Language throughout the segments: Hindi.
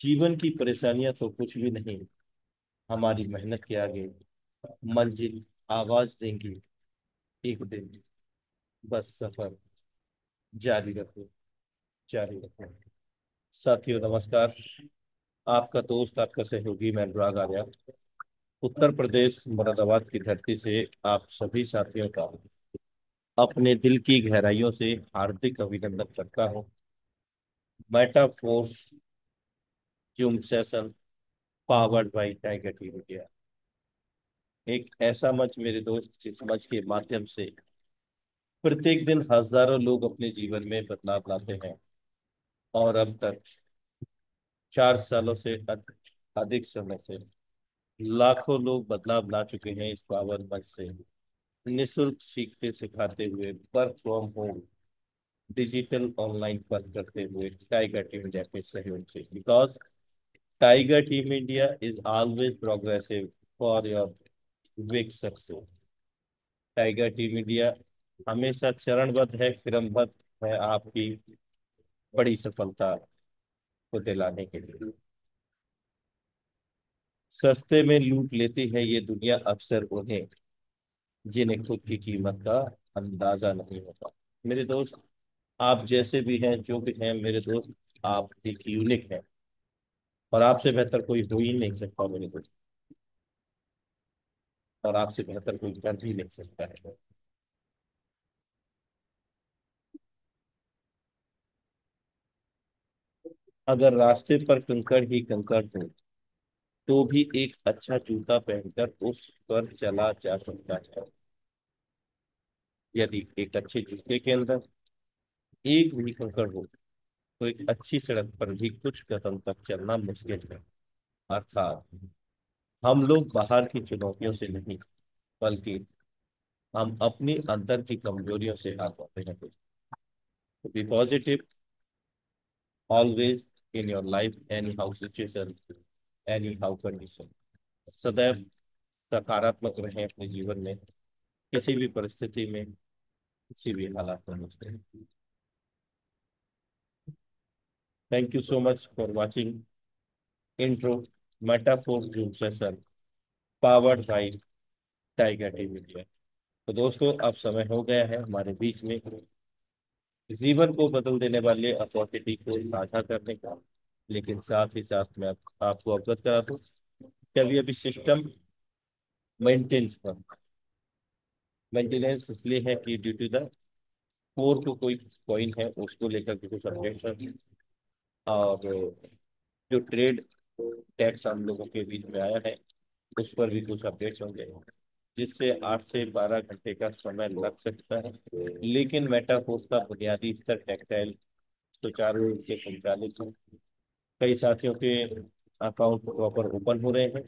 जीवन की परेशानियां तो कुछ भी नहीं, हमारी मेहनत के आगे। मंजिल आवाज देंगी एक दिन, बस सफर जारी रखो, जारी रखो। साथियों नमस्कार। आपका दोस्त, आपका सहयोगी, मैं अनुराग आर्या, उत्तर प्रदेश मुरादाबाद की धरती से आप सभी साथियों का अपने दिल की गहराइयों से हार्दिक अभिनंदन करता हूँ। Metaforce zoom session powered by tiger team India, एक ऐसा मंच मेरे दोस्त जिस मंच के माध्यम से प्रत्येक दिन हजारों लोग अपने जीवन में बदलाव लाते हैं। और अब तक 4 सालों से अधिक समय से लाखों लोग बदलाव ला चुके हैं इस पावन मंच से, निशुल्क सीखते सिखाते हुए, work from home, digital online work करते हुए टाइगर टीम इंडिया के सहयोग से। Because tiger team India is always progressive for your big success. Tiger team India हमेशा चरणबद्ध है, क्रमबद्ध है आपकी बड़ी सफलता को दिलाने के लिए। सस्ते में लूट लेती है ये दुनिया अक्सर उन्हें जिन्हें खुद की कीमत का अंदाजा नहीं होता। मेरे दोस्त, आप जैसे भी हैं, जो भी हैं मेरे दोस्त, आप एक यूनिक है और आपसे बेहतर कोई हो ही नहीं सकता मेरे दोस्त। और आपसे बेहतर कोई कर भी नहीं सकता है। अगर रास्ते पर कंकड़ ही कंकड़ हो तो भी एक अच्छा जूता पहनकर उस पर चला जा सकता है। यदि एक अच्छे जूते के अंदर एक भी कंकड़ हो तो एक अच्छी सड़क पर भी कुछ कदम तक चलना मुश्किल है। अर्थात हम लोग बाहर की चुनौतियों से नहीं, बल्कि हम अपनी अंदर की कमजोरियों से हार पाते हैं। तो be positive always in your life, anyhow situation, anyhow condition. सदैव सकारात्मक रहें अपने जीवन में, किसी भी परिस्थिति में, किसी भी हालात में मुझे। Thank you so much for watching intro metaphor zoom session powered by Tiger team India. तो दोस्तों, अब समय हो गया है हमारे बीच में जीवन को बदल देने वाले अपॉर्चुनिटी को साझा करने का। लेकिन साथ ही साथ मैं आपको अवगत करा दूं कि अभी सिस्टम मेंटेनेंस पर मेंटेनेंस इसलिए है कि ड्यू टू द कोर को कोई कॉइन है उसको लेकर के कुछ अपडेट्स हैं। और जो ट्रेड टैक्स हम लोगों के बीच में आया है उस पर भी कुछ अपडेट्स होंगे, जिससे 8 से 12 घंटे का समय लग सकता है। लेकिन मेटाफोर्स का बुनियादी स्तर टेक्टाइल सुचारू रूप से संचालित है। कई साथियों के अकाउंट प्रॉपर ओपन हो रहे हैं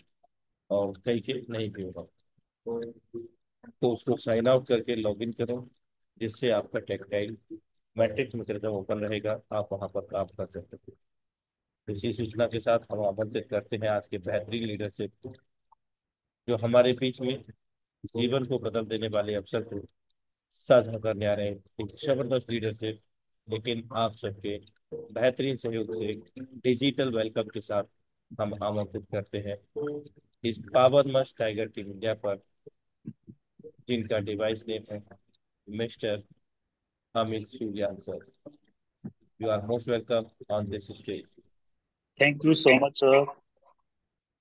और कई के नहीं भी हो रहा। तो उसको साइन आउट करके लॉगिन करो, जिससे आपका टेक्टाइल मैट्रिक्स में जब ओपन रहेगा आप वहां पर काम कर सकते हो। इसी सूचना के साथ हम आमंत्रित करते हैं आज के बेहतरीन लीडरशिप को, जो हमारे बीच में जीवन को बदल देने वाले अवसर को साझा करने आ रहे हैं। एक जबरदस्त लीडरशिप, लेकिन आप सबके बेहतरीन सहयोग से डिजिटल वेलकम के साथ हम आमंत्रित करते हैं इस power must tiger team India पर, जिनका डिवाइस नेम है mister Amit Suryan sir. You are most welcome on this stage. Thank you so much sir.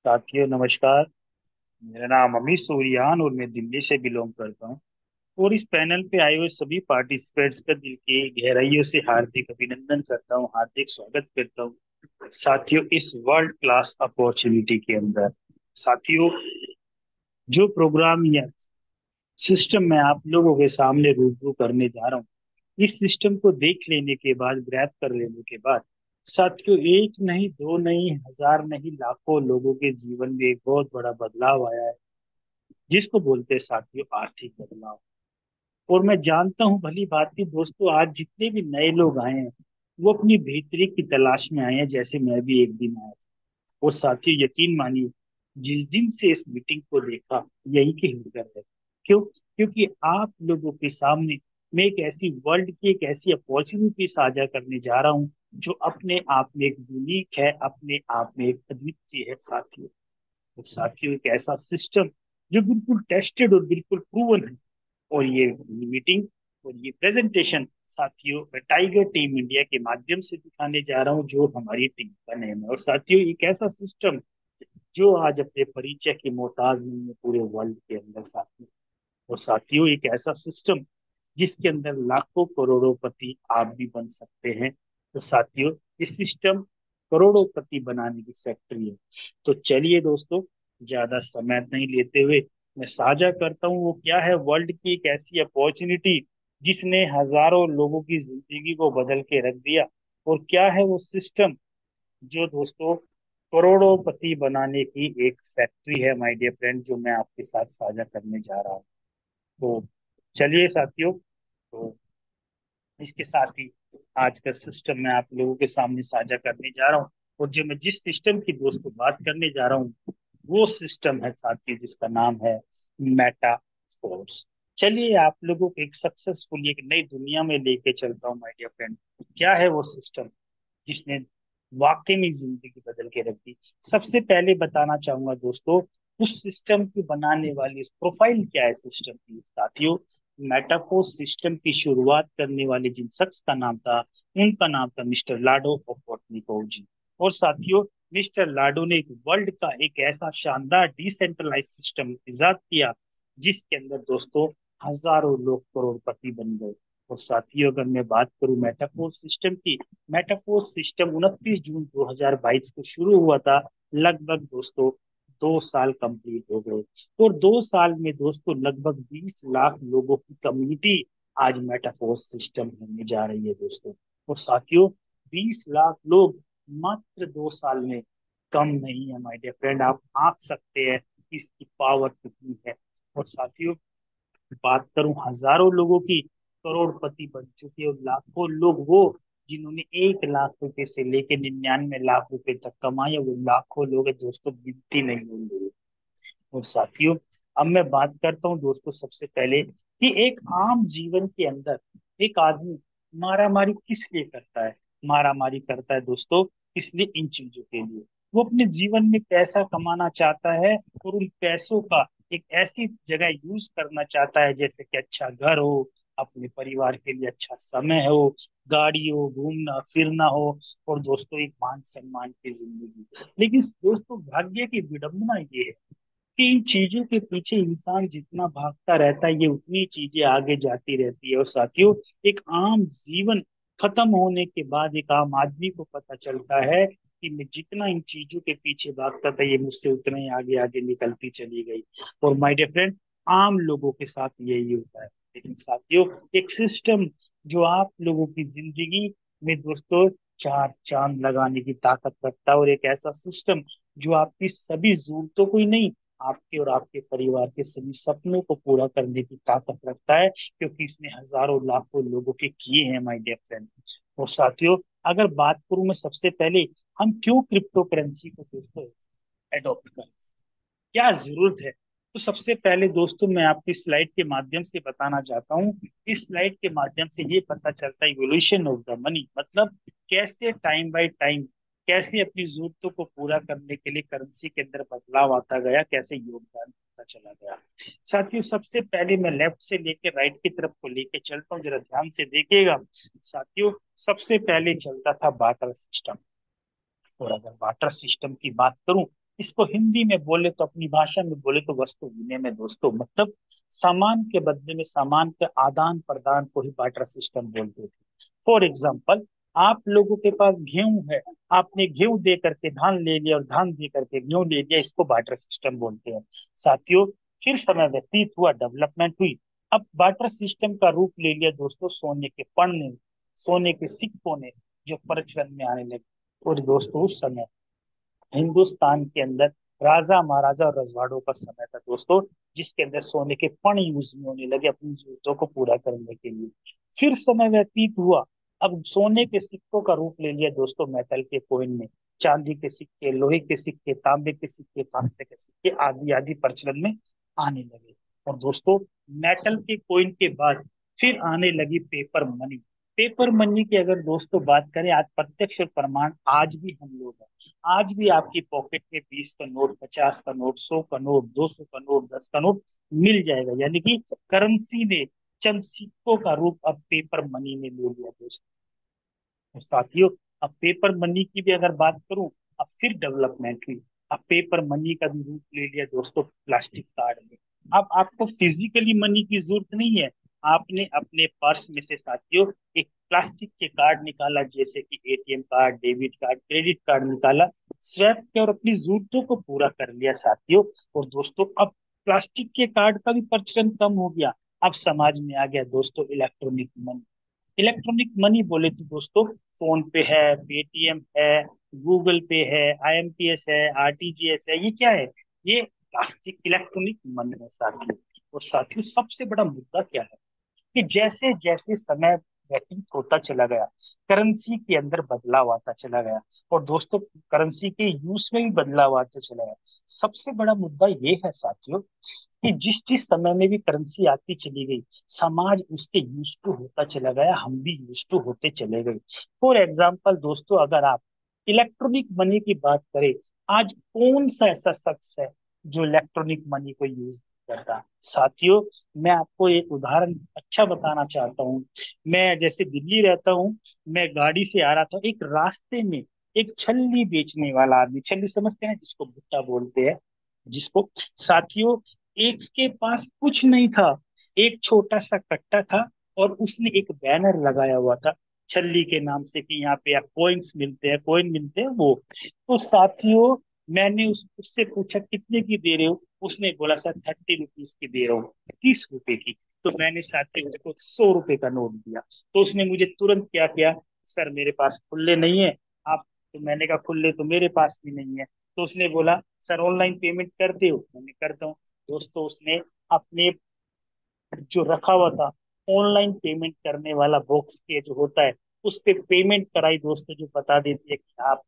साथियों नमस्कार। मेरा नाम अमित सूर्यान और मैं दिल्ली से बिलोंग करता हूँ। और इस पैनल पे आए हुए सभी पार्टिसिपेंट्स का दिल की गहराइयों से हार्दिक अभिनंदन करता हूँ, हार्दिक स्वागत करता हूँ साथियों इस वर्ल्ड क्लास अपॉर्चुनिटी के अंदर। साथियों, जो प्रोग्राम या सिस्टम मैं आप लोगों के सामने रूबरू करने जा रहा हूँ, इस सिस्टम को देख लेने के बाद, ग्रैब कर लेने के बाद साथियों, एक नहीं, दो नहीं, हजार नहीं, लाखों लोगों के जीवन में एक बहुत बड़ा बदलाव आया है, जिसको बोलते हैं साथियों आर्थिक बदलाव। और मैं जानता हूं भली भांति दोस्तों, आज जितने भी नए लोग आए हैं वो अपनी बेहतरी की तलाश में आए हैं, जैसे मैं भी एक दिन आया था। और साथियों यकीन मानिए, जिस दिन से इस मीटिंग को देखा, यही की हिम्मत है। क्यों? क्योंकि आप लोगों के सामने मैं एक ऐसी वर्ल्ड की एक ऐसी अपॉर्चुनिटी साझा करने जा रहा हूँ, जो अपने आप में एक यूनिक है, अपने आप में एक अद्वितीय है साथियों। तो साथियों एक ऐसा सिस्टम जो बिल्कुल टेस्टेड और बिल्कुल प्रूवन है। और ये मीटिंग और ये प्रेजेंटेशन साथियों मैं टाइगर टीम इंडिया के माध्यम से दिखाने जा रहा हूँ, जो हमारी टीम का नेम है। और साथियों एक ऐसा सिस्टम जो आज अपने परिचय की मोहताज नहीं है पूरे वर्ल्ड के अंदर साथियों। और साथियों एक ऐसा सिस्टम जिसके अंदर लाखों करोड़ोंपति आप भी बन सकते हैं। तो साथियों ये सिस्टम करोड़ोंपति बनाने की फैक्ट्री है। तो चलिए दोस्तों, ज्यादा समय नहीं लेते हुए मैं साझा करता हूँ वो क्या है वर्ल्ड की एक ऐसी अपॉर्चुनिटी जिसने हजारों लोगों की जिंदगी को बदल के रख दिया। और क्या है वो सिस्टम जो दोस्तों करोड़ोंपति बनाने की एक फैक्ट्री है माय डियर फ्रेंड, जो मैं आपके साथ साझा करने जा रहा हूँ। तो चलिए साथियों, तो इसके साथ ही आज का सिस्टम मैं आप लोगों के सामने साझा करने जा रहा हूँ। और जो मैं जिस सिस्टम की दोस्तों बात करने जा रहा हूँ वो सिस्टम है साथियों जिसका नाम है मेटा फोर्स। चलिए आप लोगों को एक सक्सेसफुल एक नई दुनिया में लेके चलता हूँ माय डियर फ्रेंड। क्या है वो सिस्टम जिसने वाकई में जिंदगी बदल के रख दी। सबसे पहले बताना चाहूंगा दोस्तों, उस सिस्टम की बनाने वाली उस प्रोफाइल क्या है सिस्टम की साथियों। मेटाफोर सिस्टम की शुरुआत करने वाले जिन शख्स का नाम था उनका नाम था मिस्टर लाडो पोर्टनिकोव जी। और साथियों मिस्टर लाडो ने एक वर्ल्ड का एक ऐसा शानदार डिसेंट्रलाइज सिस्टम इजाद किया जिसके अंदर दोस्तों हजारों लोग करोड़पति बन गए। और साथियों अगर मैं बात करूं मेटाफोर सिस्टम की, मेटाफोर सिस्टम 29 जून 2022 को शुरू हुआ था। लगभग दोस्तों 2 साल कंप्लीट हो गए। और 2 साल में दोस्तों लगभग 20 लाख लोगों की कम्युनिटी आज मेटाफोर सिस्टम होने जा रही है दोस्तों। और साथियों 20 लाख लोग मात्र 2 साल में कम नहीं है माय डियर फ्रेंड, आप आंक सकते हैं कि इसकी पावर कितनी है। और साथियों बात करूं हजारों लोगों की, करोड़पति बन चुके और लाखों लोग वो जिन्होंने 1 लाख रुपए से लेके 99 लाख रुपए तक कमाए, वो लाखों लोग हैं दोस्तों, गिनती नहीं होंगे। और साथियों अब मैं बात करता हूँ दोस्तों सबसे पहले कि एक आम जीवन के अंदर एक आदमी मारामारी किस लिए करता है। मारामारी करता है दोस्तों इसलिए इन चीजों के लिए, वो अपने जीवन में पैसा कमाना चाहता है और उन पैसों का एक ऐसी जगह यूज करना चाहता है जैसे कि अच्छा घर हो, अपने परिवार के लिए अच्छा समय हो, गाड़ी हो, घूमना फिरना हो, और दोस्तों एक मान सम्मान की जिंदगी। लेकिन दोस्तों भाग्य की विडंबना ये है कि इन चीजों के पीछे इंसान जितना भागता रहता है ये उतनी चीजें आगे जाती रहती है। और साथियों एक आम जीवन खत्म होने के बाद एक आम आदमी को पता चलता है कि मैं जितना इन चीजों के पीछे भागता था ये मुझसे उतना ही आगे आगे निकलती चली गई। और माय डियर फ्रेंड आम लोगों के साथ यही होता है। लेकिन साथियों एक सिस्टम जो आप लोगों की जिंदगी में दोस्तों चार चांद लगाने की ताकत रखता है, और एक ऐसा सिस्टम जो आपकी सभी जरूरतों को ही नहीं, आपके और आपके परिवार के सभी सपनों को पूरा करने की ताकत रखता है, क्योंकि इसने हजारों लाखों लोगों के किए हैं माय डियर फ्रेंड। और साथियों अगर बात करूं मैं सबसे पहले, हम क्यों क्रिप्टो करेंसी को दोस्तों एडॉप्ट करें, क्या जरूरत है। तो सबसे पहले दोस्तों मैं आपकी स्लाइड के माध्यम से बताना चाहता हूँ। इस स्लाइड के माध्यम से ये पता चलता है इवोल्यूशन ऑफ द मनी, मतलब कैसे टाइम बाय टाइम कैसे अपनी जरूरतों को पूरा करने के लिए करेंसी के अंदर बदलाव आता गया, कैसे योगदान होता चला गया। साथियों सबसे पहले मैं लेफ्ट से लेके राइट की तरफ को लेके चलता हूँ, जरा ध्यान से देखिएगा। साथियों सबसे पहले चलता था बाटर सिस्टम। और अगर वाटर सिस्टम की बात करूं, इसको हिंदी में बोले तो अपनी भाषा में बोले तो वस्तु विनिमय दोस्तों, मतलब सामान के बदले में सामान के आदान प्रदान को ही बाटर सिस्टम बोलते थे। फॉर एग्जाम्पल आप लोगों के पास गेहूं है, आपने गेहूं दे करके धान ले लिया और धान दे करके गेहूं ले लिया, इसको बाटर सिस्टम बोलते हैं। साथियों फिर समय व्यतीत हुआ, डेवलपमेंट हुई, अब बाटर सिस्टम का रूप ले लिया दोस्तों सोने के पढ़ ने, सोने के सिक्कों ने, जो प्रचलन में आने लगे। और दोस्तों उस समय हिंदुस्तान के अंदर राजा महाराजा और रजवाड़ों का समय था दोस्तों, जिसके अंदर सोने के फण यूज में होने लगे अपनी जरूरतों को पूरा करने के लिए। फिर समय व्यतीत हुआ, अब सोने के सिक्कों का रूप ले लिया दोस्तों मेटल के कोइन में, चांदी के सिक्के, लोहे के सिक्के, तांबे के सिक्के, कांसे के सिक्के आदि आदि प्रचलन में आने लगे। और दोस्तों मेटल के कोइन के बाद फिर आने लगी पेपर मनी। पेपर मनी की अगर दोस्तों बात करें, आज प्रत्यक्ष और प्रमाण आज भी हम लोग हैं। आज भी आपकी पॉकेट में 20 का नोट, 50 का नोट, 100 का नोट, 200 का नोट, 10 का नोट मिल जाएगा। यानी कि करेंसी ने चंद सिक्कों का रूप अब पेपर मनी ने ले लिया दोस्तों। और साथियों, अब पेपर मनी की भी अगर बात करूं, अब फिर डेवलपमेंट हुई। अब पेपर मनी का भी रूप ले लिया दोस्तों प्लास्टिक कार्ड में। अब आपको फिजिकली मनी की जरूरत नहीं है। आपने अपने पर्स में से साथियों एक प्लास्टिक के कार्ड निकाला, जैसे कि ATM card, debit card, credit card निकाला, स्वैप किया और अपनी जरूरतों को पूरा कर लिया साथियों। और दोस्तों, अब प्लास्टिक के कार्ड का भी प्रचलन कम हो गया। अब समाज में आ गया दोस्तों इलेक्ट्रॉनिक मनी। इलेक्ट्रॉनिक मनी बोले तो दोस्तों फोन पे है, पेटीएम है, गूगल पे है, आईएमपीएस है, आरटीजीएस है। ये क्या है? ये प्लास्टिक इलेक्ट्रॉनिक मनी है साथियों। और साथियों, सबसे बड़ा मुद्दा क्या है कि जैसे जैसे समय व्यतीत होता चला गया, करेंसी के अंदर बदलाव आता चला गया। और दोस्तों, करेंसी के यूज में भी बदलाव आता चला गया। सबसे बड़ा मुद्दा ये है साथियों कि जिस जिस समय में भी करेंसी आती चली गई, समाज उसके यूज टू होता चला गया, हम भी यूज टू होते चले गए। फॉर एग्जाम्पल दोस्तों, अगर आप इलेक्ट्रॉनिक मनी की बात करें, आज कौन सा ऐसा शख्स है जो इलेक्ट्रॉनिक मनी को यूज करता? साथियों, मैं आपको एक उदाहरण अच्छा बताना चाहता हूँ। मैं जैसे दिल्ली रहता हूँ, मैं गाड़ी से आ रहा था, एक रास्ते में एक छल्ली बेचने वाला आदमी, छल्ली समझते हैं जिसको भुट्टा बोलते हैं, जिसको साथियों, एक के पास कुछ नहीं था, एक छोटा सा कट्टा था, और उसने एक बैनर लगाया हुआ था छल्ली के नाम से कि यहाँ पे आप कॉइन्स मिलते हैं, कॉइन मिलते हैं वो। तो साथियों, मैंने उससे पूछा कितने की दे रहे हो? उसने बोला सर 30 रुपीज की दे रहा हूँ, 30 रुपए की। तो मैंने साथियों उसको 100 रुपए का नोट दिया। तो उसने मुझे तुरंत क्या किया, सर मेरे पास खुले नहीं है आप। तो मैंने कहा खुले तो मेरे पास भी नहीं है। तो उसने बोला सर ऑनलाइन पेमेंट करते हो? मैंने करता हूँ। दोस्तों, उसने अपने जो रखा हुआ था ऑनलाइन पेमेंट करने वाला बॉक्स के जो होता है, उस पे पेमेंट कराई दोस्तों, जो बता देती है कि आप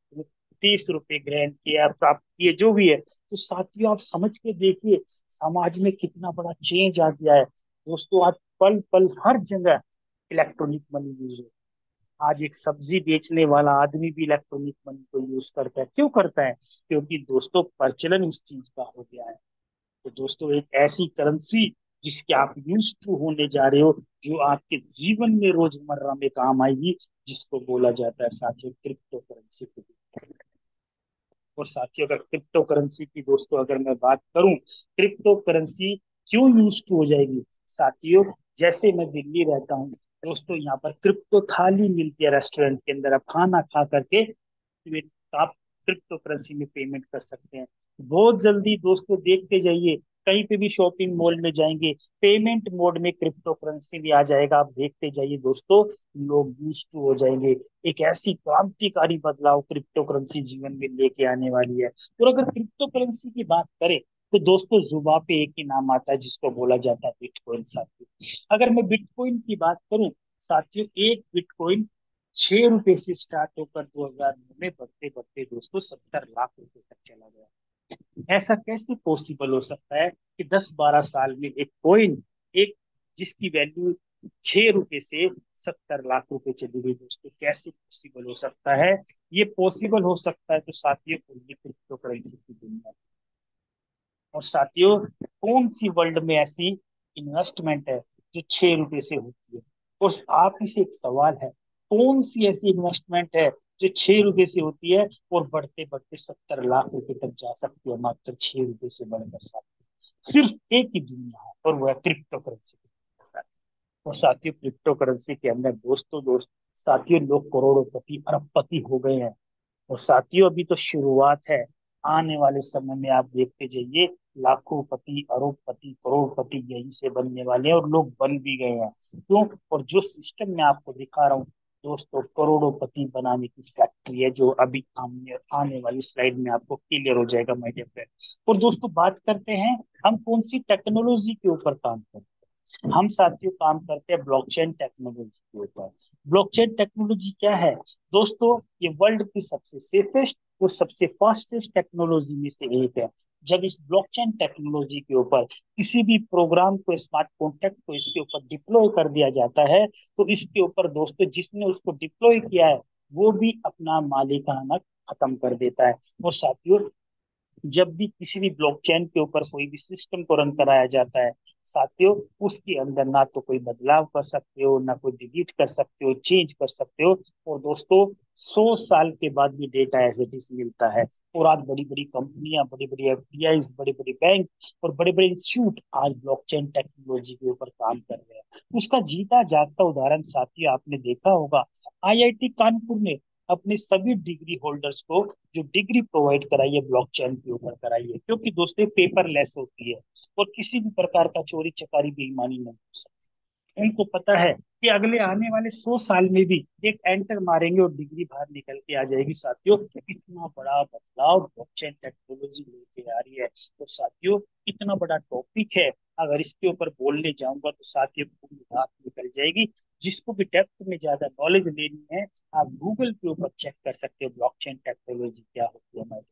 30 रुपए ग्रहण किए, आप प्राप्त किए, जो भी है। तो साथियों, आप समझ के देखिए समाज में कितना बड़ा चेंज आ गया है दोस्तों। आज पल पल हर जगह इलेक्ट्रॉनिक मनी यूज हो। आज एक सब्जी बेचने वाला आदमी भी इलेक्ट्रॉनिक मनी को यूज करता है। क्यों करता है? क्योंकि दोस्तों प्रचलन उस चीज का हो गया है। तो दोस्तों, एक ऐसी करेंसी जिसके आप यूज टू होने जा रहे हो, जो आपके जीवन में रोजमर्रा में काम आएगी, जिसको बोला जाता है साथियों क्रिप्टो करेंसी। और साथियों, अगर क्रिप्टो करेंसी की दोस्तों अगर मैं बात करूं, क्रिप्टो करेंसी क्यों यूज टू हो जाएगी साथियों? जैसे मैं दिल्ली रहता हूँ दोस्तों, यहाँ पर क्रिप्टो थाली मिलती है रेस्टोरेंट के अंदर। आप खाना खा करके आप क्रिप्टो करेंसी में पेमेंट कर सकते हैं। बहुत जल्दी दोस्तों देखते जाइए, कहीं पे भी शॉपिंग मॉल में जाएंगे, पेमेंट मोड में क्रिप्टो करेंसी भी आ जाएगा। आप देखते जाइए दोस्तों, लोग यूज टू हो जाएंगे। एक ऐसी क्रांतिकारी बदलाव क्रिप्टो करेंसी जीवन में लेके आने वाली है। और अगर क्रिप्टो करेंसी की बात करें, तो दोस्तों जुबा पे एक ही नाम आता है जिसको बोला जाता है बिटकॉइन साथियों। अगर मैं बिटकॉइन की बात करूं साथियों, एक बिटकॉइन 6 रुपए से स्टार्ट होकर 2009 में बढ़ते बढ़ते दोस्तों 70 लाख रुपए तक चला गया। ऐसा कैसे पॉसिबल हो सकता है कि 10-12 साल में एक कॉइन, एक जिसकी वैल्यू 6 रुपए से 70 लाख रुपए चली गई दोस्तों? कैसे पॉसिबल हो सकता है? ये पॉसिबल हो सकता है तो साथियों क्रिप्टो करेंसी की दुनिया। और साथियों, कौन सी वर्ल्ड में ऐसी इन्वेस्टमेंट है जो 6 रुपए से होती है? और आप ही से एक सवाल है, कौन सी ऐसी इन्वेस्टमेंट है जो 6 रुपए से होती है और बढ़ते बढ़ते 70 लाख रुपए तक जा सकती है, मात्र 6 रुपए से बढ़कर साथ? सिर्फ एक ही दुनिया है, और वो है क्रिप्टो करेंसी के साथ। और साथियों, क्रिप्टो करेंसी के अंदर दोस्त साथियों लोग करोड़ोंपति अरबपति हो गए हैं। और साथियों, अभी तो शुरुआत है। आने वाले समय में आप देखते जाइए, लाखों पति, अरबपति, करोड़पति यहीं से बनने वाले हैं, और लोग बन भी गए हैं। क्यों? और जो सिस्टम मैं आपको दिखा रहा हूँ दोस्तों, करोड़ोंपति बनाने की फैक्ट्री है, जो अभी आने आने वाली स्लाइड में आपको क्लियर हो जाएगा माय डियर फ्रेंड। और दोस्तों, बात करते हैं हम कौन सी टेक्नोलॉजी के ऊपर काम करते हैं। हम साथियों काम करते हैं ब्लॉकचेन टेक्नोलॉजी के ऊपर। ब्लॉकचेन टेक्नोलॉजी क्या है दोस्तों? ये वर्ल्ड की सबसे सेफेस्ट वो सबसे फास्टेस्ट टेक्नोलॉजी में से एक है। जब इस ब्लॉकचेन टेक्नोलॉजी के ऊपर किसी भी प्रोग्राम को, स्मार्ट कॉन्ट्रैक्ट को इसके ऊपर डिप्लॉय कर दिया जाता है, तो इसके ऊपर दोस्तों जिसने उसको डिप्लॉय किया है वो भी अपना मालिकाना खत्म कर देता है। और साथियों, जब भी किसी भी ब्लॉकचेन के ऊपर कोई भी सिस्टम को रन कराया जाता है साथियों, उसके अंदर ना तो कोई बदलाव कर सकते हो, ना कोई डिलीट कर सकते हो, चेंज कर सकते हो। और दोस्तों 100 साल के बाद भी डेटा एज इट इज मिलता है। और आज बड़ी बड़ी कंपनियां, बड़ी बड़ी एफडीआई, बड़े बड़े बैंक और बड़े बड़े इंस्टीट्यूट आज ब्लॉकचेन टेक्नोलॉजी के ऊपर काम कर रहे हैं। उसका जीता जागता उदाहरण साथियों आपने देखा होगा, आईआईटी कानपुर ने अपने सभी डिग्री होल्डर्स को जो डिग्री प्रोवाइड कराई है ब्लॉकचेन के ऊपर कराई है, क्योंकि दोस्तों पेपरलेस होती है और किसी भी प्रकार का चोरी चकारी बेईमानी नहीं हो सकती। उनको पता है कि अगले आने वाले 100 साल में भी एक एंटर मारेंगे और डिग्री बाहर निकल के आ जाएगी। साथियों, इतना बड़ा बदलाव ब्लॉकचेन टेक्नोलॉजी लेके आ रही है। तो साथियों, इतना बड़ा टॉपिक है, अगर इसके ऊपर बोलने जाऊंगा तो साथियों पूरी रात निकल जाएगी। जिसको भी डेप्थ में ज्यादा नॉलेज लेनी है, आप गूगल के ऊपर चेक कर सकते हो ब्लॉकचेन टेक्नोलॉजी क्या होती है हमारे।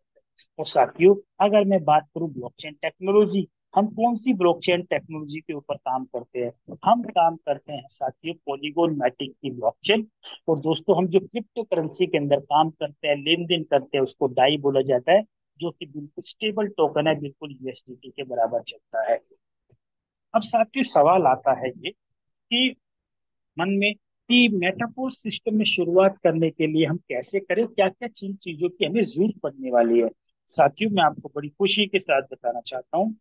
और साथियों, अगर मैं बात करूं ब्लॉकचेन टेक्नोलॉजी, हम कौन सी ब्लॉकचेन टेक्नोलॉजी के ऊपर काम करते हैं? हम काम करते हैं साथियों पॉलीगॉन मैटिक की ब्लॉकचेन। और दोस्तों, हम जो क्रिप्टो करेंसी के अंदर काम करते हैं, लेन देन करते हैं, उसको डाई बोला जाता है, जो कि बिल्कुल स्टेबल टोकन है, बिल्कुल यूएसडीटी के बराबर चलता है। अब साथियों सवाल आता है ये कि मन में, कि मेटाफोर सिस्टम में शुरुआत करने के लिए हम कैसे करें, क्या क्या चीजों की हमें जरूरत पड़ने वाली है। साथियों, मैं आपको बड़ी खुशी के साथ बताना चाहता हूँ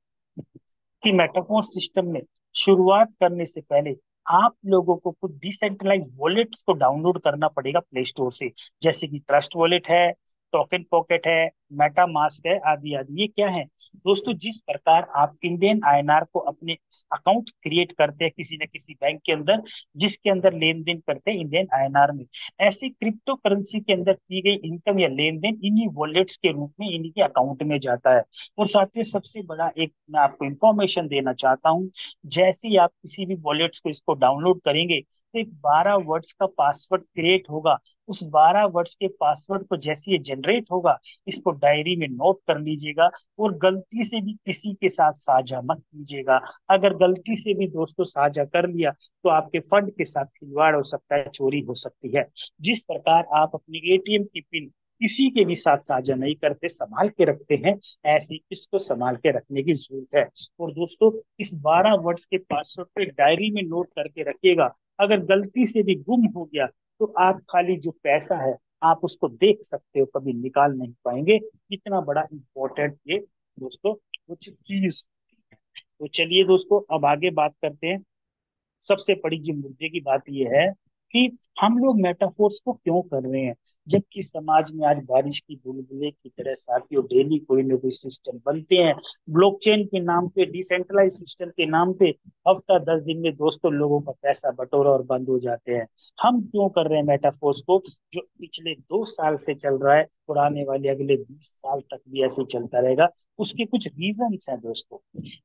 कि मेटाफोर सिस्टम में शुरुआत करने से पहले आप लोगों को कुछ डिसेंट्रलाइज वॉलेट्स को डाउनलोड करना पड़ेगा प्ले स्टोर से, जैसे कि ट्रस्ट वॉलेट है, टोकन पॉकेट है, मेटा मास्क है, आदि आदि। ये क्या है दोस्तों? जिस प्रकार आप इंडियन आईएनआर को अपने अकाउंट क्रिएट करते हैं किसी न किसी बैंक के अंदर, जिसके अंदर लेन देन करते हैं इंडियन आईएनआर में, ऐसे क्रिप्टो करेंसी के अंदर की गई इनकम या लेन देन इन्हीं वॉलेट्स के रूप में इन्हीं के अकाउंट में जाता है। और साथ ही सबसे बड़ा एक मैं आपको इंफॉर्मेशन देना चाहता हूँ, जैसे ही आप किसी भी वॉलेट्स को इसको डाउनलोड करेंगे तो एक 12 वर्ड्स का पासवर्ड क्रिएट होगा। उस 12 वर्ड्स के पासवर्ड को जैसे ये जनरेट होगा, इसको डायरी में नोट कर लीजिएगा और गलती से भी किसी के साथ साझा मत कीजिएगा। अगर गलती से भी दोस्तों साझा कर लिया तो आपके फंड के साथ खिलवाड़ हो सकता है, चोरी हो सकती है। जिस प्रकार आप अपनी एटीएम की पिन किसी के भी साथ साझा नहीं करते, संभाल के रखते हैं, ऐसी इसको संभाल के रखने की जरूरत है। और दोस्तों, इस 12 वर्ड्स के पासवर्ड पे डायरी में नोट करके रखिएगा। अगर गलती से भी गुम हो गया तो आप खाली जो पैसा है आप उसको देख सकते हो, कभी निकाल नहीं पाएंगे। इतना बड़ा इंपॉर्टेंट ये दोस्तों कुछ चीज। तो चलिए दोस्तों, अब आगे बात करते हैं। सबसे बड़ी जो मुद्दे की बात यह है कि हम लोग मेटाफोर्स को क्यों कर रहे हैं, जबकि समाज में आज बारिश की बुलबुले की तरह साथियों डेली कोई ना कोई सिस्टम बनते हैं। ब्लॉकचेन के नाम पे, डिसेंट्रलाइज सिस्टम के नाम पे हफ्ता 10 दिन में दोस्तों लोगों का पैसा बटोरा और बंद हो जाते हैं। हम क्यों कर रहे हैं मेटाफोर्स को, जो पिछले 2 साल से चल रहा है और आने वाले अगले 20 साल तक भी ऐसे ही चलता रहेगा? उसके कुछ रीजंस हैं दोस्तों।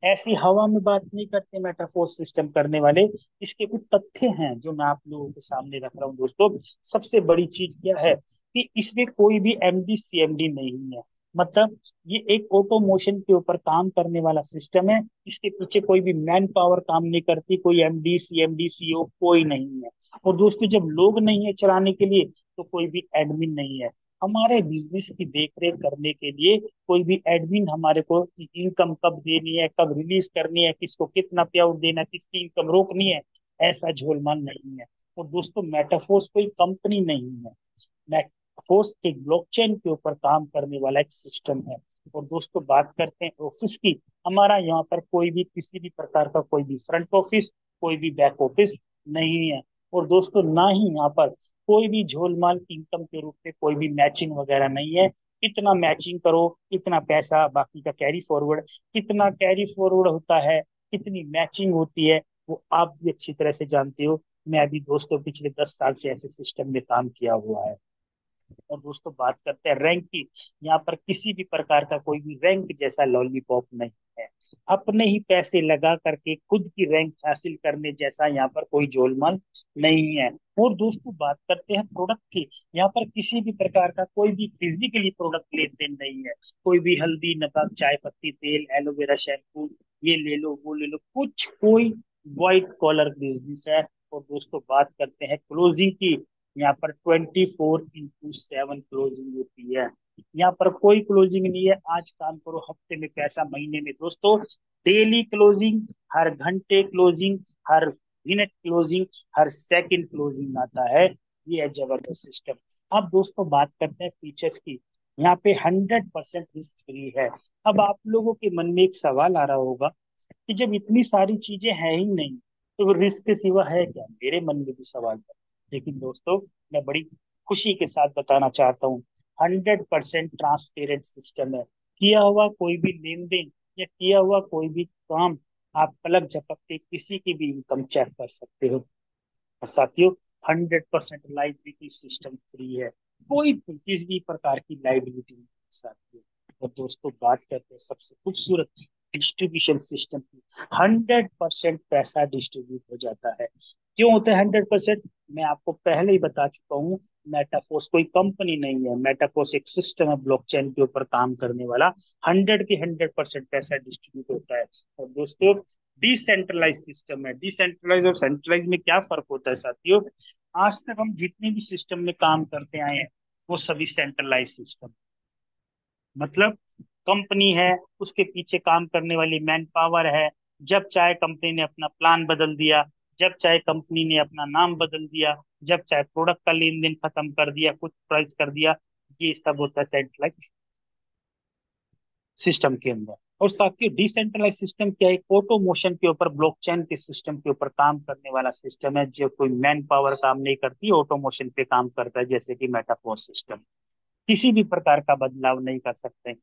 ऐसी हवा में बात नहीं करते मेटाफोर सिस्टम करने वाले, इसके कुछ तथ्य हैं जो मैं आप लोगों के सामने रख रहा हूँ दोस्तों। सबसे बड़ी चीज क्या है कि इसमें कोई भी एमडी सीएमडी नहीं है। मतलब ये एक ऑटोमोशन के ऊपर काम करने वाला सिस्टम है। इसके पीछे कोई भी मैन पावर काम नहीं करती, कोई एमडी सीएमडी सीईओ कोई नहीं है। और दोस्तों, जब लोग नहीं है चलाने के लिए तो कोई भी एडमिन नहीं है। हमारे बिजनेस की देखरेख करने के लिए कोई भी एडमिन हमारे को इनकम कब देनी है, कब रिलीज करनी है, किसको कितना पे आउट देना है, किसकी इनकम रोकनी है, ऐसा झोलमाल नहीं है। और दोस्तों, मेटाफोर्स कोई कंपनी नहीं है। मेटाफोर्स एक ब्लॉकचेन के ऊपर काम करने वाला एक सिस्टम है। और दोस्तों, बात करते हैं ऑफिस की। हमारा यहाँ पर कोई भी किसी भी प्रकार का कोई भी फ्रंट ऑफिस, कोई भी बैक ऑफिस नहीं है। और दोस्तों, ना ही यहाँ पर कोई भी झोलमाल इनकम के रूप में कोई भी मैचिंग वगैरह नहीं है। कितना मैचिंग करो, कितना पैसा, बाकी का कैरी फॉरवर्ड, कितना कैरी फॉरवर्ड होता है, कितनी मैचिंग होती है, वो आप भी अच्छी तरह से जानते हो। मैं अभी दोस्तों पिछले 10 साल से ऐसे सिस्टम में काम किया हुआ है। और दोस्तों, बात करते हैं रैंक की। यहाँ पर किसी भी प्रकार का कोई भी रैंक जैसा लॉलीपॉप नहीं है। अपने ही पैसे लगा करके खुद की रैंक हासिल करने जैसा यहाँ पर कोई जोलमाल नहीं है। और दोस्तों बात करते हैं प्रोडक्ट की। यहाँ पर किसी भी प्रकार का कोई भी फिजिकली प्रोडक्ट लेन देन नहीं है। कोई भी हल्दी, नमक, चाय पत्ती, तेल, एलोवेरा, शैम्पू, ये ले लो वो ले लो, कुछ कोई व्हाइट कॉलर बिजनेस है। और दोस्तों बात करते हैं क्लोजिंग की। यहाँ पर 24/7 क्लोजिंग होती है। यहाँ पर कोई क्लोजिंग नहीं है, आज काम करो हफ्ते में पैसा महीने में। दोस्तों डेली क्लोजिंग, हर घंटे क्लोजिंग, हर मिनट क्लोजिंग, हर सेकंड क्लोजिंग आता है। ये है जबरदस्त सिस्टम। अब दोस्तों बात करते हैं फीचर्स की। यहाँ पे 100% रिस्क फ्री है। अब आप लोगों के मन में एक सवाल आ रहा होगा कि जब इतनी सारी चीजें हैं ही नहीं तो रिस्क के सिवा है क्या। मेरे मन में भी सवाल है, लेकिन दोस्तों मैं बड़ी खुशी के साथ बताना चाहता हूँ 100% ट्रांसपेरेंट सिस्टम है। किया हुआ कोई भी लेन देन या किया हुआ कोई भी काम आप पलक झपकते किसी की भी इनकम चेक कर सकते हो। और साथियों 100% लाइबिलिटी सिस्टम फ्री है। कोई किसी भी प्रकार की लाइबिलिटी नहीं है साथियों। और दोस्तों बात करते हैं सबसे खूबसूरत डिस्ट्रीब्यूशन सिस्टम की। 100% पैसा डिस्ट्रीब्यूट हो जाता है। क्यों होता है 100%? मैं आपको पहले ही बता चुका हूँ। मेटाफोर्स कोई कंपनी नहीं है, मेटाफोर्स एक सिस्टम है ब्लॉकचेन के ऊपर काम करने वाला। 100% पैसा डिस्ट्रीब्यूट होता है। और दोस्तों डिसेंट्रलाइज सिस्टम है। डिसेंट्रलाइज और सेंट्रलाइज में क्या फर्क होता है साथियों? आज तक हम जितने भी सिस्टम में काम करते आए हैं वो सभी सेंट्रलाइज सिस्टम। मतलब कंपनी है, उसके पीछे काम करने वाली मैन पावर है। जब चाहे कंपनी ने अपना प्लान बदल दिया, जब चाहे कंपनी ने अपना नाम बदल दिया, जब चाहे प्रोडक्ट का लेन देन खत्म कर दिया, कुछ प्राइस कर दिया। ये सब होता है सेंट्रलाइज सिस्टम के अंदर। और साथियों डिसेंट्रलाइज सिस्टम क्या है? ऑटोमोशन के ऊपर, ब्लॉकचेन के सिस्टम के ऊपर काम करने वाला सिस्टम है। जो कोई मैन पावर काम नहीं करती, ऑटोमोशन पे काम करता है, जैसे कि मेटाफोर्स सिस्टम। किसी भी प्रकार का बदलाव नहीं कर सकते।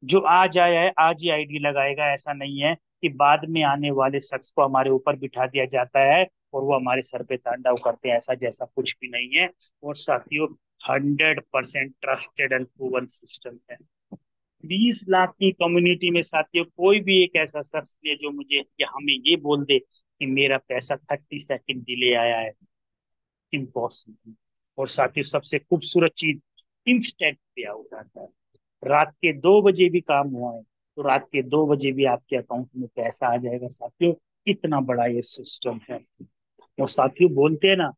जो आज आया है आज ही आईडी लगाएगा, ऐसा नहीं है कि बाद में आने वाले शख्स को हमारे ऊपर बिठा दिया जाता है और वो हमारे सर पे तांडव करते हैं। ऐसा जैसा कुछ भी नहीं है। और साथियों 100% ट्रस्टेड एंड प्रूवन सिस्टम है। 20 लाख की कम्युनिटी में साथियों कोई भी एक ऐसा शख्स नहीं है जो मुझे या हमें ये बोल दे कि मेरा पैसा 30 सेकंड डिले आया है। इम्पॉसिबल। और साथियों सबसे खूबसूरत चीज, इंस्टेंट पे आउट आता है। रात के 2 बजे भी काम हुआ है तो रात के 2 बजे भी आपके अकाउंट में पैसा आ जाएगा साथियों। इतना बड़ा ये सिस्टम है। और साथियों बोलते हैं ना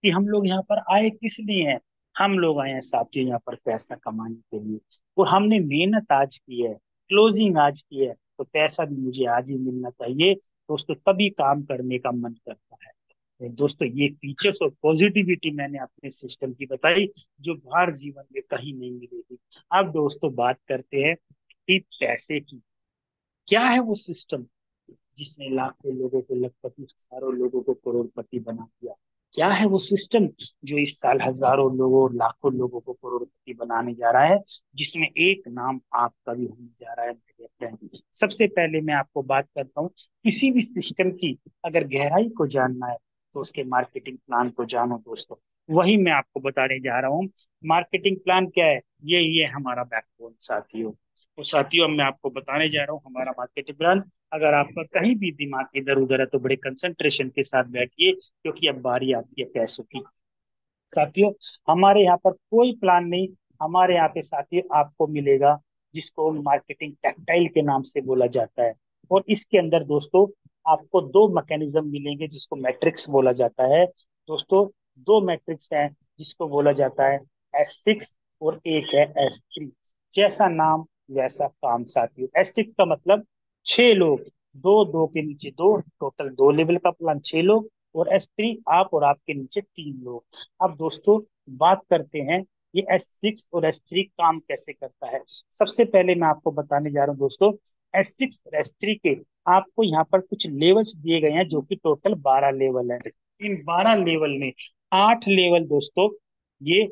कि हम लोग यहाँ पर आए किस लिए हैं? हम लोग आए हैं साथियों यहाँ पर पैसा कमाने के लिए। और हमने मेहनत आज की है, क्लोजिंग आज की है, तो पैसा भी मुझे आज ही मिलना चाहिए। दोस्तों तभी काम करने का मन करता है। तो दोस्तों ये फीचर्स और पॉजिटिविटी मैंने अपने सिस्टम की बताई, जो बाहर जीवन में कहीं नहीं मिलेगी। अब दोस्तों बात करते हैं कि पैसे की। क्या है वो सिस्टम जिसने लाखों लोगों को लखपति, हजारों लोगों को करोड़पति बना दिया? क्या है वो सिस्टम जो इस साल हजारों लोगों और लाखों लोगों को करोड़पति बनाने जा रहा है, जिसमें एक नाम आपका भी होने जा रहा है मेरे फ्रेंड? सबसे पहले मैं आपको बात करता हूँ, किसी भी सिस्टम की अगर गहराई को जानना है तो उसके मार्केटिंग प्लान को जानो दोस्तों। वही मैं आपको बताने जा रहा हूँ। मार्केटिंग प्लान क्या है? ये हमारा बैकबोन साथियों। तो साथियों मैं आपको बताने जा रहा हूँ हमारा मार्केटिंग प्लान। अगर आपका कहीं भी दिमाग इधर उधर है तो बड़े कंसंट्रेशन के साथ बैठिए, क्योंकि अब बारी आती है पैसों की। साथियों हमारे यहाँ पर कोई प्लान नहीं। हमारे यहाँ पे साथियों आपको मिलेगा जिसको मार्केटिंग टैक्टाइल के नाम से बोला जाता है। और इसके अंदर दोस्तों आपको दो मैकेनिज्म मिलेंगे जिसको मैट्रिक्स बोला जाता है। दोस्तों दो मैट्रिक्स हैं जिसको बोला जाता है S6 और एक है S3। जैसा नाम वैसा काम साथियों। S6 का मतलब 6 लोग, दो दो के नीचे दो, टोटल 2 लेवल का प्लान, 6 लोग। और S3 आप और आपके नीचे 3 लोग। अब दोस्तों बात करते हैं ये S6 और S3 काम कैसे करता है। सबसे पहले मैं आपको बताने जा रहा हूँ दोस्तों, S6 और S3 के आपको यहाँ पर कुछ लेवल्स दिए गए हैं जो कि टोटल 12 लेवल है। इन 12 लेवल में 8 लेवल दोस्तों ये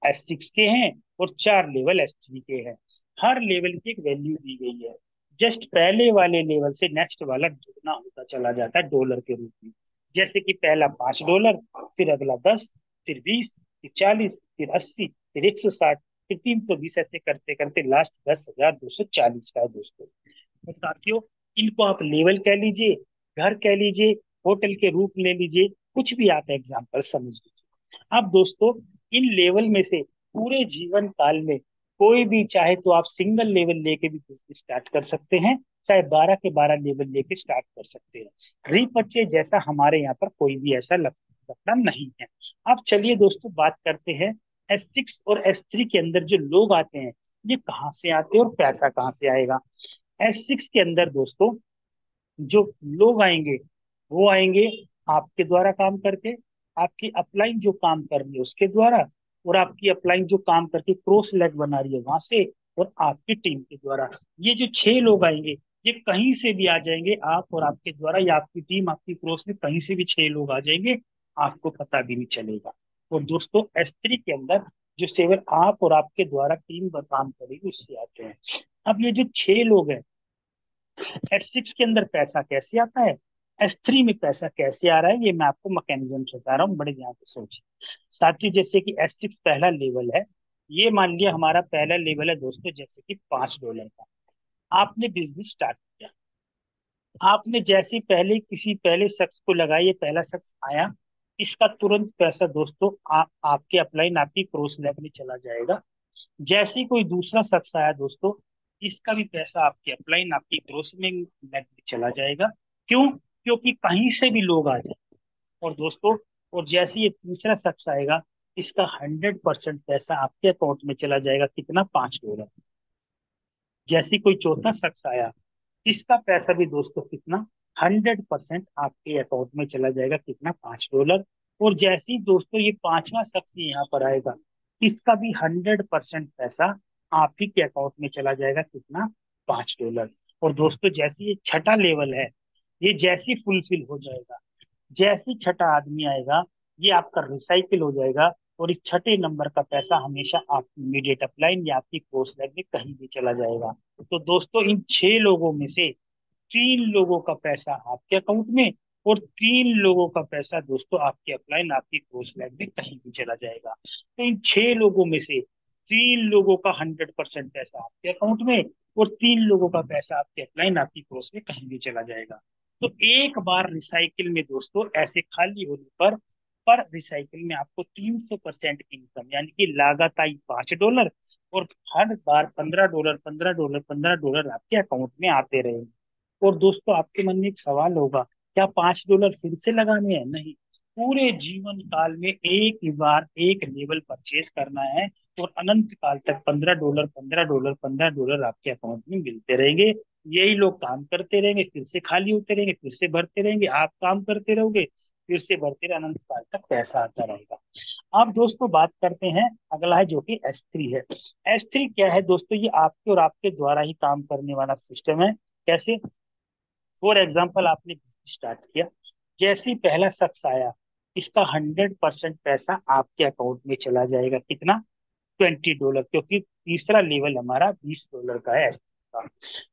S6 के हैं और 4 लेवल S3 के हैं। हर लेवल की एक वैल्यू दी गई है। जस्ट पहले वाले लेवल से नेक्स्ट वाला दुगना होता चला जाता है डॉलर के रूप में। जैसे कि पहला $5, फिर अगला 10, फिर 20, फिर 40, फिर 80, फिर 160, फिर 320, ऐसे करते करते लास्ट 10,240 का है दोस्तों। तो साथियों इनको आप लेवल कह लीजिए, घर कह लीजिए, होटल के रूप ले लीजिए, कुछ भी आप एग्जाम्पल समझ लीजिए। अब दोस्तों, इन लेवल में से पूरे जीवन काल में कोई भी चाहे तो आप सिंगल लेवल लेके भी बिजनेस स्टार्ट कर सकते हैं, चाहे 12 के 12 लेवल लेके स्टार्ट कर सकते हैं। रीपरचेज जैसा हमारे यहाँ पर कोई भी ऐसा लगता नहीं है। अब चलिए दोस्तों बात करते हैं S6 और S3 के अंदर जो लोग आते हैं, ये कहाँ से आते हैं और पैसा कहाँ से आएगा। S6 के अंदर दोस्तों जो लोग आएंगे, वो आएंगे आपके द्वारा काम करके, आपकी अपलाइन जो काम कर रही है उसके द्वारा, और आपकी अपलाइन जो काम करके क्रॉस लेग बना रही है वहां से, और आपकी टीम के द्वारा। ये जो 6 लोग आएंगे, ये कहीं से भी आ जाएंगे, आप और आपके द्वारा, या आपकी टीम आपकी क्रॉस में कहीं से भी 6 लोग आ जाएंगे, आपको पता भी नहीं चलेगा। और दोस्तों S3 के अंदर जो सेवर आप और आपके द्वारा टीम पर काम करेगी उससे आते हैं। अब ये जो 6 लोग हैं, S6 के अंदर पैसा कैसे आता है, S3 में पैसा कैसे आ रहा है, ये मैं आपको मैकेनिज्म बता रहा हूँ, बड़े ध्यान से सोचिए। साथियों, जैसे कि S6 पहला लेवल है, ये मान लिया हमारा पहला लेवल है दोस्तों, जैसे कि $5 का। आपने बिजनेस स्टार्ट किया, आपने जैसे ही पहले किसी पहले शख्स को लगाया, ये पहला शख्स आया, इसका तुरंत पैसा दोस्तों आपके अपलाइन आपकी क्रॉस लैब में चला जाएगा। जैसे ही कोई दूसरा शख्स आया दोस्तों, इसका भी पैसा आपके अपलाइन आपकी ग्रोसरिंग बैग में चला जाएगा। क्यों? क्योंकि कहीं से भी लोग आ जाए। और दोस्तों, और जैसे ये तीसरा शख्स आएगा, इसका 100% पैसा आपके अकाउंट में चला जाएगा, कितना, $5। जैसे ही कोई चौथा शख्स आया, इसका पैसा भी दोस्तों कितना, 100% आपके अकाउंट में चला जाएगा, कितना, $5। और जैसे ही दोस्तों ये पांचवा शख्स यहाँ पर आएगा, इसका भी 100% पैसा आप ही के अकाउंट में चला जाएगा, कितना, $5। और दोस्तों जैसे ये छठा लेवल है, ये जैसे ही फुलफिल हो जाएगा, जैसे ही छठा आदमी आएगा, ये आपका रिसाइकिल हो जाएगा, और इस छठे नंबर का पैसा हमेशा आप इमीडिएट अपलाइन या आपकी क्रॉस लैब में कहीं भी चला जाएगा। तो दोस्तों इन 6 लोगों में से 3 लोगों का पैसा आपके अकाउंट में, और 3 लोगों का पैसा दोस्तों आपके अपलाइन आपकी क्रॉस लैब में कहीं भी चला जाएगा। तो इन 6 लोगों में से 3 लोगों का 100% पैसा आपके अकाउंट में, और 3 लोगों का पैसा आपके अपलाइन आपकी क्रॉस में कहीं भी चला जाएगा। तो एक बार रिसाइकिल में दोस्तों ऐसे खाली होने पर रिसाइकिल में आपको 300% इनकम, यानी कि लागत आई $5, और हर बार $15 $15 $15 आपके अकाउंट में आते रहेंगे। और दोस्तों आपके मन में एक सवाल होगा, क्या $5 फिर से लगाने हैं? नहीं, पूरे जीवन काल में एक ही बार एक लेवल परचेज करना है, और अनंत काल तक $15 $15 $15 आपके अकाउंट में मिलते रहेंगे। यही लोग काम करते रहेंगे, फिर से खाली होते रहेंगे, फिर से भरते रहेंगे, आप काम करते रहोगे, फिर से भरते रहे, अनंत काल तक पैसा आता रहेगा। अब दोस्तों बात करते हैं, अगला है जो कि S3 है। S3 क्या है दोस्तों, ये आपके और आपके द्वारा ही काम करने वाला सिस्टम है। कैसे? फॉर एग्जाम्पल, आपने बिजनेस स्टार्ट किया, जैसे ही पहला शख्स आया, इसका 100% पैसा आपके अकाउंट में चला जाएगा, कितना, $20, क्योंकि तीसरा लेवल हमारा $20 का है का।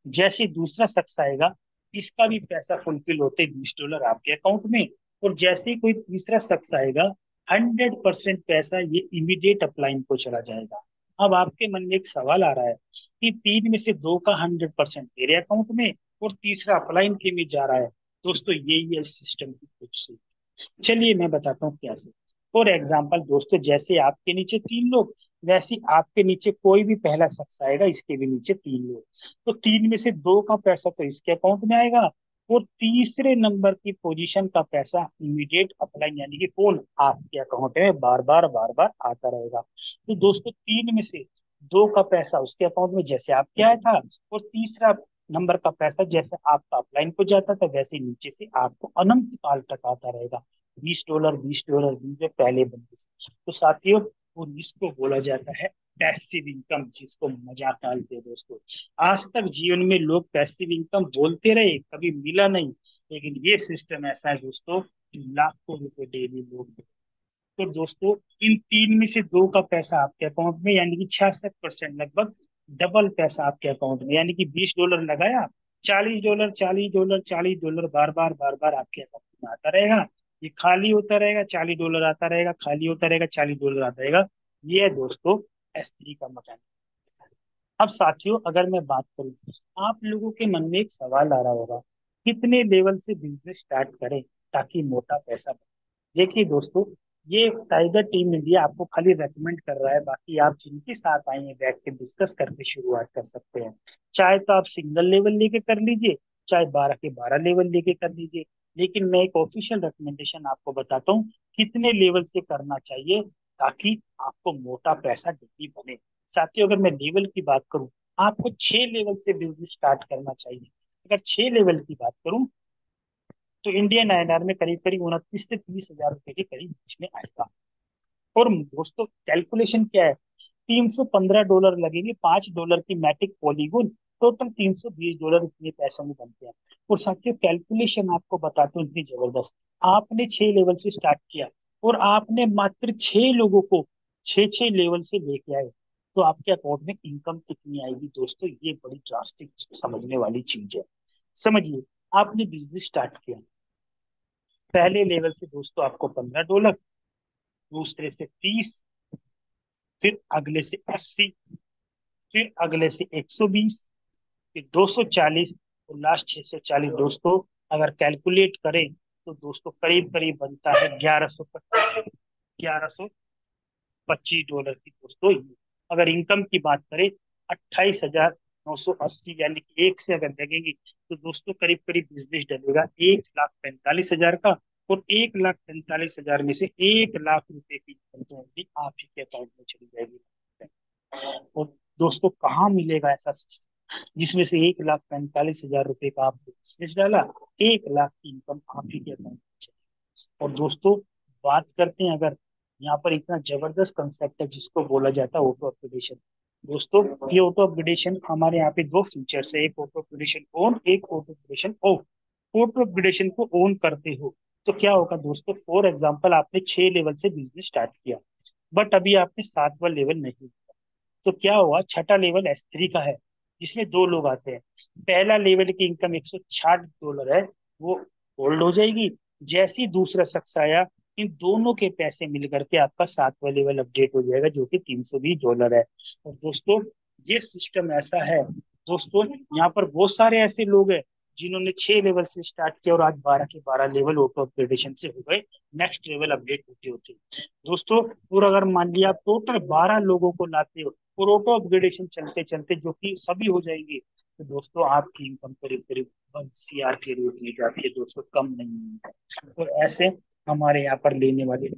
जैसे ही दूसरा शख्स आएगा, इसका भी पैसा फुलफिल होते $20 आपके अकाउंट में, और जैसे ही कोई तीसरा शख्स आएगा, 100% पैसा ये इमीडिएट अपलाइन को चला जाएगा। अब आपके मन में एक सवाल आ रहा है कि तीन में से दो का 100% तेरे अकाउंट में, और तीसरा अपलाइन के में जा रहा है। दोस्तों यही है इस सिस्टम की खूबसूरती। चलिए मैं बताता हूँ कैसे। फॉर एग्जाम्पल दोस्तों, जैसे आपके नीचे 3 लोग, वैसे ही आपके नीचे कोई भी पहला शख्स आएगा, इसके भी नीचे 3 लोग, तो तीन में से दो का पैसा तो इसके अकाउंट में आएगा, और तीसरे नंबर की पोजीशन का पैसा इमीडिएट अप्लाई, यानी कि फोन आपके अकाउंट में बार बार आता रहेगा। तो दोस्तों तीन में से दो का पैसा उसके अकाउंट में जैसे आपके आया था, और तीसरा नंबर का पैसा जैसे आपका अपलाइन को जाता था, वैसे ही नीचे से आपको अनंत काल तक आता रहेगा। $20 $20 20 पहले बंदे से। तो साथियों, वो इसको बोला जाता है पैसिव इनकम, जिसको मजाक टालते हैं दोस्तों। आज तक जीवन में लोग पैसिव इनकम बोलते रहे, कभी मिला नहीं, लेकिन ये सिस्टम ऐसा है दोस्तों, लाखों रुपए डेली लोग। तो दोस्तों इन तीन में से दो का पैसा आपके अकाउंट में, यानी कि 66% लगभग डबल पैसा आपके अकाउंट में, यानी कि $20 लगाया, $40 $40 $40 बार बार आपके अकाउंट में आता रहेगा। ये खाली होता रहेगा, $40 आता रहेगा, खाली होता रहेगा, $40 आता रहेगा। ये है दोस्तों S3 का मैकेनिज्म। अब साथियों अगर मैं बात करूं, आप लोगों के मन में एक सवाल आ रहा होगा, कितने लेवल से बिजनेस स्टार्ट करें ताकि मोटा पैसा बने। देखिए दोस्तों, ये टाइगर टीम इंडिया आपको खाली रेकमेंड कर रहा है, बाकी आप जिनके साथ आए हैं बैठ के डिस्कस करके शुरुआत कर सकते हैं। चाहे तो आप सिंगल लेवल लेके कर लीजिए, चाहे 12 के 12 लेवल लेके कर लीजिए, लेकिन मैं एक ऑफिशियल रिकमेंडेशन आपको बताता हूँ कितने लेवल से करना चाहिए ताकि आपको मोटा पैसा डेली बने। साथियों अगर मैं लेवल की बात करूं, आपको 6 लेवल से बिजनेस स्टार्ट करना चाहिए। अगर 6 लेवल की बात करूं तो इंडियन आईएनआर में करीब करीब 29 से 30 हजार रुपए के करीब बीच में आएगा। और दोस्तों कैलकुलेशन क्या है, $315 लगेंगे, $5 की मैटिक पॉलीगोन, टोटल $320 इतने पैसों में बनते हैं। और साथियों कैलकुलेशन आपको बताते हैं इतनी जबरदस्त, आपने 6 लेवल से स्टार्ट किया और आपने मात्र 6 लोगों को 6 6 लेवल से लेके आए, तो आपके अकाउंट में इनकम कितनी आएगी दोस्तों, ये बड़ी ड्रास्टिक समझने वाली चीज है। समझिए, आपने बिजनेस स्टार्ट किया, पहले लेवल से दोस्तों आपको $15, दूसरे से 30, फिर अगले से 80, फिर अगले से 120, फिर 240, और लास्ट 640 दोस्तों। अगर कैलकुलेट करें तो दोस्तों करीब करीब बनता है 1125 डॉलर की दोस्तों। अगर इनकम की बात करें 28,980, यानी कि एक से अगर लगेंगे तो दोस्तों करीब करीब बिजनेस डलेगा 1,45,000 का। और 1,45,000 में से 1 लाख रुपए की इनकम तो only आप ही के अकाउंट में चली जाएगी। और दोस्तों कहाँ मिलेगा ऐसा सिस्टम जिसमें से 1,45,000 रुपए का आपने बिजनेस डाला, 1 लाख की इनकम आप ही के अकाउंट में चली। और दोस्तों बात करते हैं, अगर यहाँ पर इतना जबरदस्त कंसेप्ट है जिसको बोला जाता है ऑटो अपग्रेडेशन। दोस्तों ये ऑटो अपग्रेडेशन हमारे यहाँ पे दो फीचर्स है, एक ऑटो अपग्रेडेशन ऑन, एक auto upgradation of. Auto upgradation को ऑन करते हो तो क्या होगा दोस्तों, फॉर एग्जाम्पल आपने 6 लेवल से बिजनेस स्टार्ट किया, बट अभी आपने 7वां लेवल नहीं किया, तो क्या हुआ, छठा लेवल S3 का है जिसमें 2 लोग आते हैं। पहला लेवल की इनकम $160 है, वो होल्ड हो जाएगी। जैसे ही दूसरा शख्स आया, इन दोनों के पैसे मिल करके आपका 7वां लेवल अपडेट हो जाएगा जो कि $320 है। और दोस्तों ये सिस्टम ऐसा है दोस्तों, यहाँ पर बहुत सारे ऐसे लोग हैं जिन्होंने 6 लेवल से स्टार्ट किया और आज 12 के 12 लेवल ऑटो अपग्रेडेशन से हो गए, नेक्स्ट लेवल अपडेट होते होते दोस्तों। और अगर मान लिया आप टोटल 12 लोगों को लाते हो और ऑटो अपग्रेडेशन चलते चलते जो कि सभी हो जाएंगे, तो दोस्तों आपकी इनकम करीब करीब 1 CR के रूप में जाती है दोस्तों, कम नहीं है। और ऐसे हमारे यहाँ पर लेने वाले।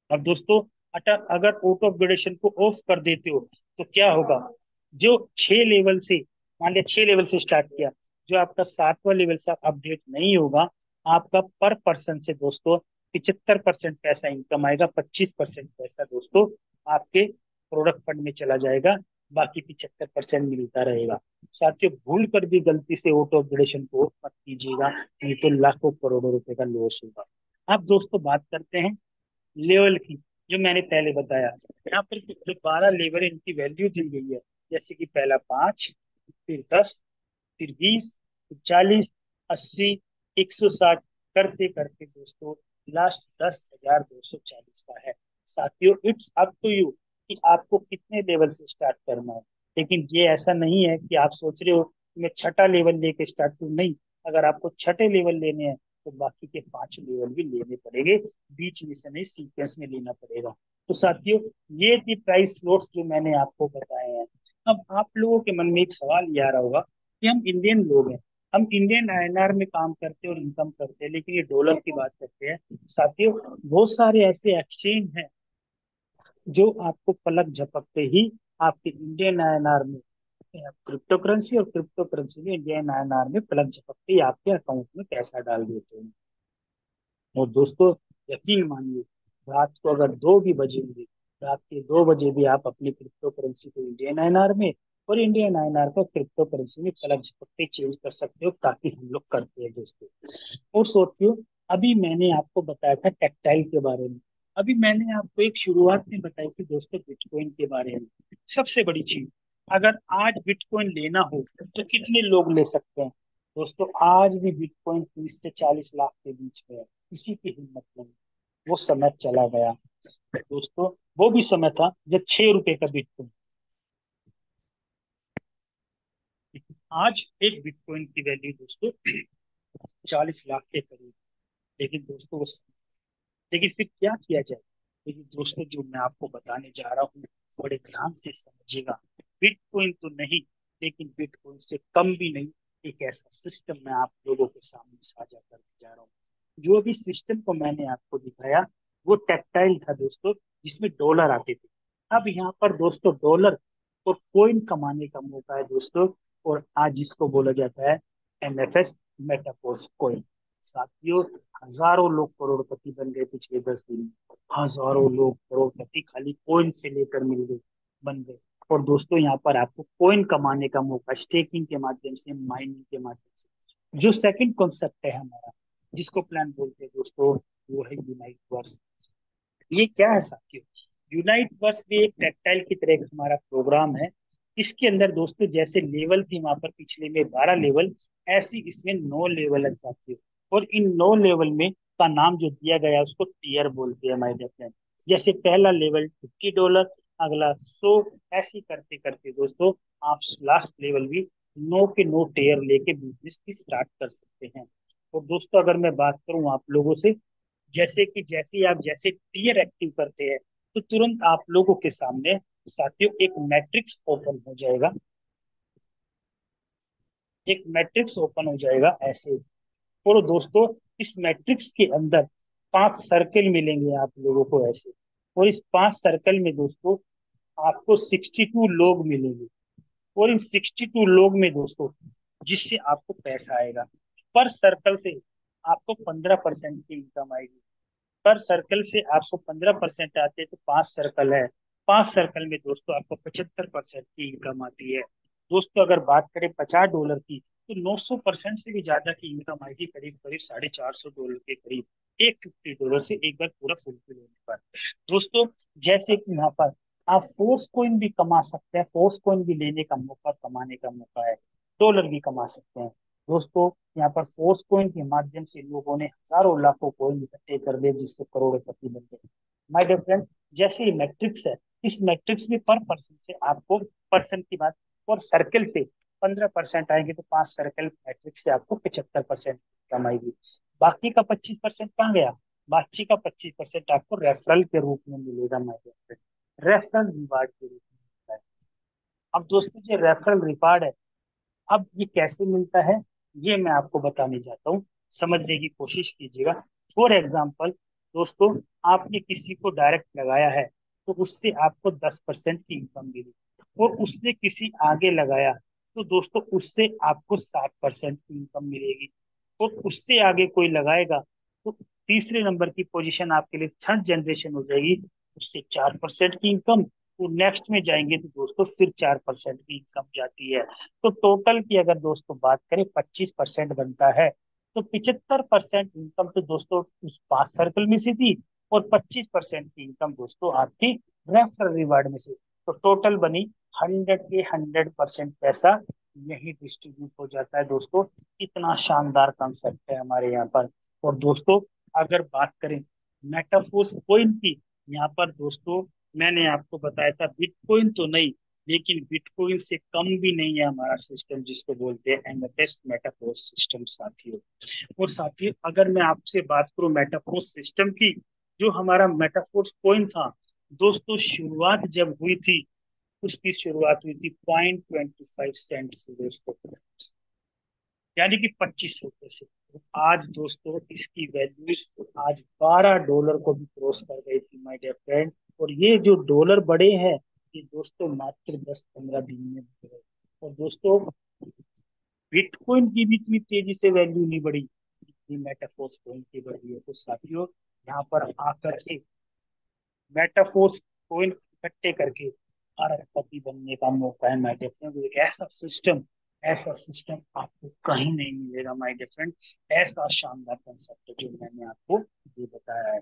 अब दोस्तों अगर ऑटो अपग्रेडेशन को ऑफ कर देते हो तो क्या होगा, जो 6 लेवल से, मान लिया 6 लेवल से स्टार्ट किया, जो आपका 7वां लेवल से अपडेट नहीं होगा, आपका पर पर्सन से दोस्तों 75% पैसा इनकम आएगा, 25% पैसा दोस्तों आपके प्रोडक्ट फंड में चला जाएगा, बाकी 75% मिलता रहेगा। साथियों भूल कर भी गलती से ऑटो अपग्रेडेशन को ऑफ मत कीजिएगा, नहीं तो लाखों करोड़ों रुपए का लॉस होगा। अब दोस्तों बात करते हैं लेवल की, जो मैंने पहले बताया, यहाँ पर जो 12 लेवल है इनकी वैल्यू दी गई है, जैसे कि पहला 5, फिर 10, फिर 20, फिर 40, 80, 160, करते करते दोस्तों लास्ट 10,240 का है। साथियों इट्स अप टू यू कि आपको कितने लेवल से स्टार्ट करना है, लेकिन ये ऐसा नहीं है कि आप सोच रहे हो कि मैं छठा लेवल लेके स्टार्ट करूँ, नहीं। अगर आपको छठे लेवल लेने हैं तो बाकी के 5 लेवल भी लेने पड़ेंगे, बीच में से नहीं, सीक्वेंस में लेना पड़ेगा। तो साथियों ये थी प्राइस स्लॉट्स जो मैंने आपको बताए हैं। अब आप लोगों के मन में एक सवाल ये आ रहा होगा कि हम इंडियन लोग हैं, हम इंडियन आईएनआर में काम करते हैं और इनकम करते हैं, लेकिन ये डॉलर की बात करते हैं। साथियों बहुत सारे ऐसे एक्सचेंज हैं जो आपको पलक झपकते ही आपके इंडियन आईएनआर में क्रिप्टो करेंसी, और क्रिप्टो करेंसी में इंडियन आईएनआर में पलक झपकते ही आपके अकाउंट में पैसा डाल देते हैं। और दोस्तों यकीन मानिए, रात को अगर 2 भी बजेंगे, रात के 2 बजे भी आप अपनी क्रिप्टो करेंसी को इंडियन आईएनआर में और इंडियन आईएनआर को क्रिप्टो करेंसी में पलक झपकते चेंज कर सकते हो, ताकि हम लोग करते हैं दोस्तों। और सोचियो, अभी मैंने आपको बताया था टेक्सटाइल के बारे में, अभी मैंने आपको एक शुरुआत में बताई थी दोस्तों बिटकॉइन के बारे में। सबसे बड़ी चीज, अगर आज बिटकॉइन लेना हो तो कितने लोग ले सकते हैं दोस्तों, आज भी बिटकॉइन 30 से 40 लाख के बीच में है, किसी की हिम्मत नहीं। वो समय चला गया दोस्तों, वो भी समय था जब 6 रुपए का बिटकॉइन, आज एक बिटकॉइन की वैल्यू दोस्तों 40 लाख के करीब। लेकिन दोस्तों लेकिन फिर क्या किया जाए? लेकिन दोस्तों जो मैं आपको बताने जा रहा हूँ, बड़े ध्यान से समझिएगा। बिटकॉइन तो नहीं, लेकिन बिटकॉइन से कम भी नहीं, एक ऐसा सिस्टम मैं आप लोगों के सामने साझा करने जा रहा हूँ। जो भी सिस्टम को मैंने आपको दिखाया वो टेक्टाइल था दोस्तों, जिसमें डॉलर आते थे। अब यहाँ पर दोस्तों डॉलर और कोइन कमाने का मौका है दोस्तों। और आज जिसको बोला जाता है एमएफएस, मेटाफोर्स कोइन। साथियों, हजारों लोग करोड़पति बन गए पिछले 10 दिन में। हजारों लोग करोड़पति खाली कोइन से लेकर मिल गए, बन गए। और दोस्तों यहाँ पर आपको कोइन कमाने का मौका स्टेकिंग के माध्यम से, माइनिंग के माध्यम से। जो सेकंड कॉन्सेप्ट है हमारा, जिसको प्लान बोलते हैं दोस्तों, वो है यूनाइट वर्स। ये क्या है साथियों? यूनाइट वर्स भी एक टेक्टाइल की तरह एक हमारा प्रोग्राम है। इसके अंदर दोस्तों जैसे लेवल थी वहां पर पिछले में 12 लेवल, ऐसी इसमें 9 लेवल है साथियों। और इन 9 लेवल में का नाम जो दिया गया है उसको टीयर बोलते हैं हमारे फ्रेंड। जैसे पहला लेवल $50, अगला 100, ऐसे करते करते दोस्तों आप लास्ट लेवल भी 9 के 9 टीयर लेके बिजनेस की स्टार्ट कर सकते हैं। और दोस्तों अगर मैं बात करूं आप लोगों से, जैसे कि जैसे ही आप जैसे टीयर एक्टिव करते हैं तो तुरंत आप लोगों के सामने साथियों एक मैट्रिक्स ओपन हो जाएगा। एक मैट्रिक्स ओपन हो जाएगा ऐसे। और दोस्तों इस मैट्रिक्स के अंदर 5 सर्कल मिलेंगे आप लोगों को ऐसे। और इस 5 सर्कल में दोस्तों आपको 62 लोग मिलेंगे। और इन 62 लोग में दोस्तों जिससे आपको पैसा आएगा, पर सर्कल से आपको 15% की इनकम आएगी। पर सर्कल से आपको 15% आते हैं तो 5 सर्कल है। 5 सर्कल में दोस्तों आपको 75% की इनकम आती है। दोस्तों अगर बात करें $50 की, तो 900% से भी ज्यादा की इनकम आएगी, करीब करीब $450 के करीब। एक $50 से एक बार पूरा फुलफिल होने पर। दोस्तों जैसे कि यहाँ पर आप फोर्स कोइन भी कमा सकते हैं, फोर्स कोइन भी लेने का मौका, कमाने का मौका है। डॉलर भी कमा सकते हैं दोस्तों। यहाँ पर फोर्स कोइन के माध्यम से लोगों ने हजारों लाखों कोइन इकट्ठे कर दिए, जिससे करोड़पति बन गए। माय डियर फ्रेंड, जैसे ये मैट्रिक्स है, इस मैट्रिक्स में पर पर्सन से आपको, पर्सन की बात, और सर्कल से 15% आएंगे तो 5 सर्कल मैट्रिक्स से आपको 75% कमाएगी। बाकी का 25% कहाँ गया? बाकी का 25% आपको रेफरल के रूप में मिलेगा my dear friend, referral reward के रूप में मिलता है। अब दोस्तों जो रेफरल रिवार्ड है, अब ये कैसे मिलता है, ये मैं आपको बताने जाता हूँ। समझने की कोशिश कीजिएगा। फॉर एग्जाम्पल दोस्तों, आपने किसी को डायरेक्ट लगाया है तो उससे आपको 10% की इनकम मिली। और उसने किसी आगे लगाया तो दोस्तों उससे आपको 7% की इनकम मिलेगी। और उससे आगे कोई लगाएगा तो तीसरे नंबर की पोजीशन आपके लिए थर्ड जनरेशन हो जाएगी, उससे 4% की इनकम। तो नेक्स्ट में जाएंगे तो दोस्तों फिर 4% की इनकम जाती है। तो टोटल की अगर दोस्तों बात करें 25% बनता है। तो 75% इनकम तो दोस्तों उस 5 सर्कल में से थी, और 25% की इनकम दोस्तों आपकी रेफरल रिवार्ड में से। तो टोटल बनी 100 के 100% पैसा यही डिस्ट्रीब्यूट हो जाता है दोस्तों। इतना शानदार कंसेप्ट है हमारे यहाँ पर। और दोस्तों अगर बात करें मेटाफोर्स कोइन की, यहाँ पर दोस्तों मैंने आपको बताया था बिटकॉइन तो नहीं, लेकिन बिटकॉइन से कम भी नहीं है हमारा सिस्टम, जिसको बोलते हैं एमएफएस, मेटाफोर्स सिस्टम साथियों। और साथियों अगर मैं आपसे बात करूं मेटाफोर्स सिस्टम की, जो हमारा मेटाफोर्स कॉइन था दोस्तों, शुरुआत जब हुई थी, उसकी शुरुआत हुई थी 0.25 सेंट से दोस्तों, यानी कि $25 से। आज दोस्तों इसकी वैल्यू आज $12 को भी क्रॉस कर गई थी माय डियर फ्रेंड। और ये जो डॉलर बढ़े हैं, ये दोस्तों मात्र 10-15 दिन में बढ़ गए। और दोस्तों बिटकॉइन की भी इतनी तेजी से वैल्यू नहीं बढ़ी जितनी मेटाफोर्स कॉइन की बढ़ी है। तो साथियों यहाँ पर आकर के मेटाफोर्स कॉइन इकट्ठे करके अरबपति बनने का मौका है माय डियर फ्रेंड। एक ऐसा सिस्टम आपको कहीं नहीं मिलेगा माय डियर फ्रेंड। ऐसा शानदार कंसेप्ट है जो मैंने आपको ये बताया है।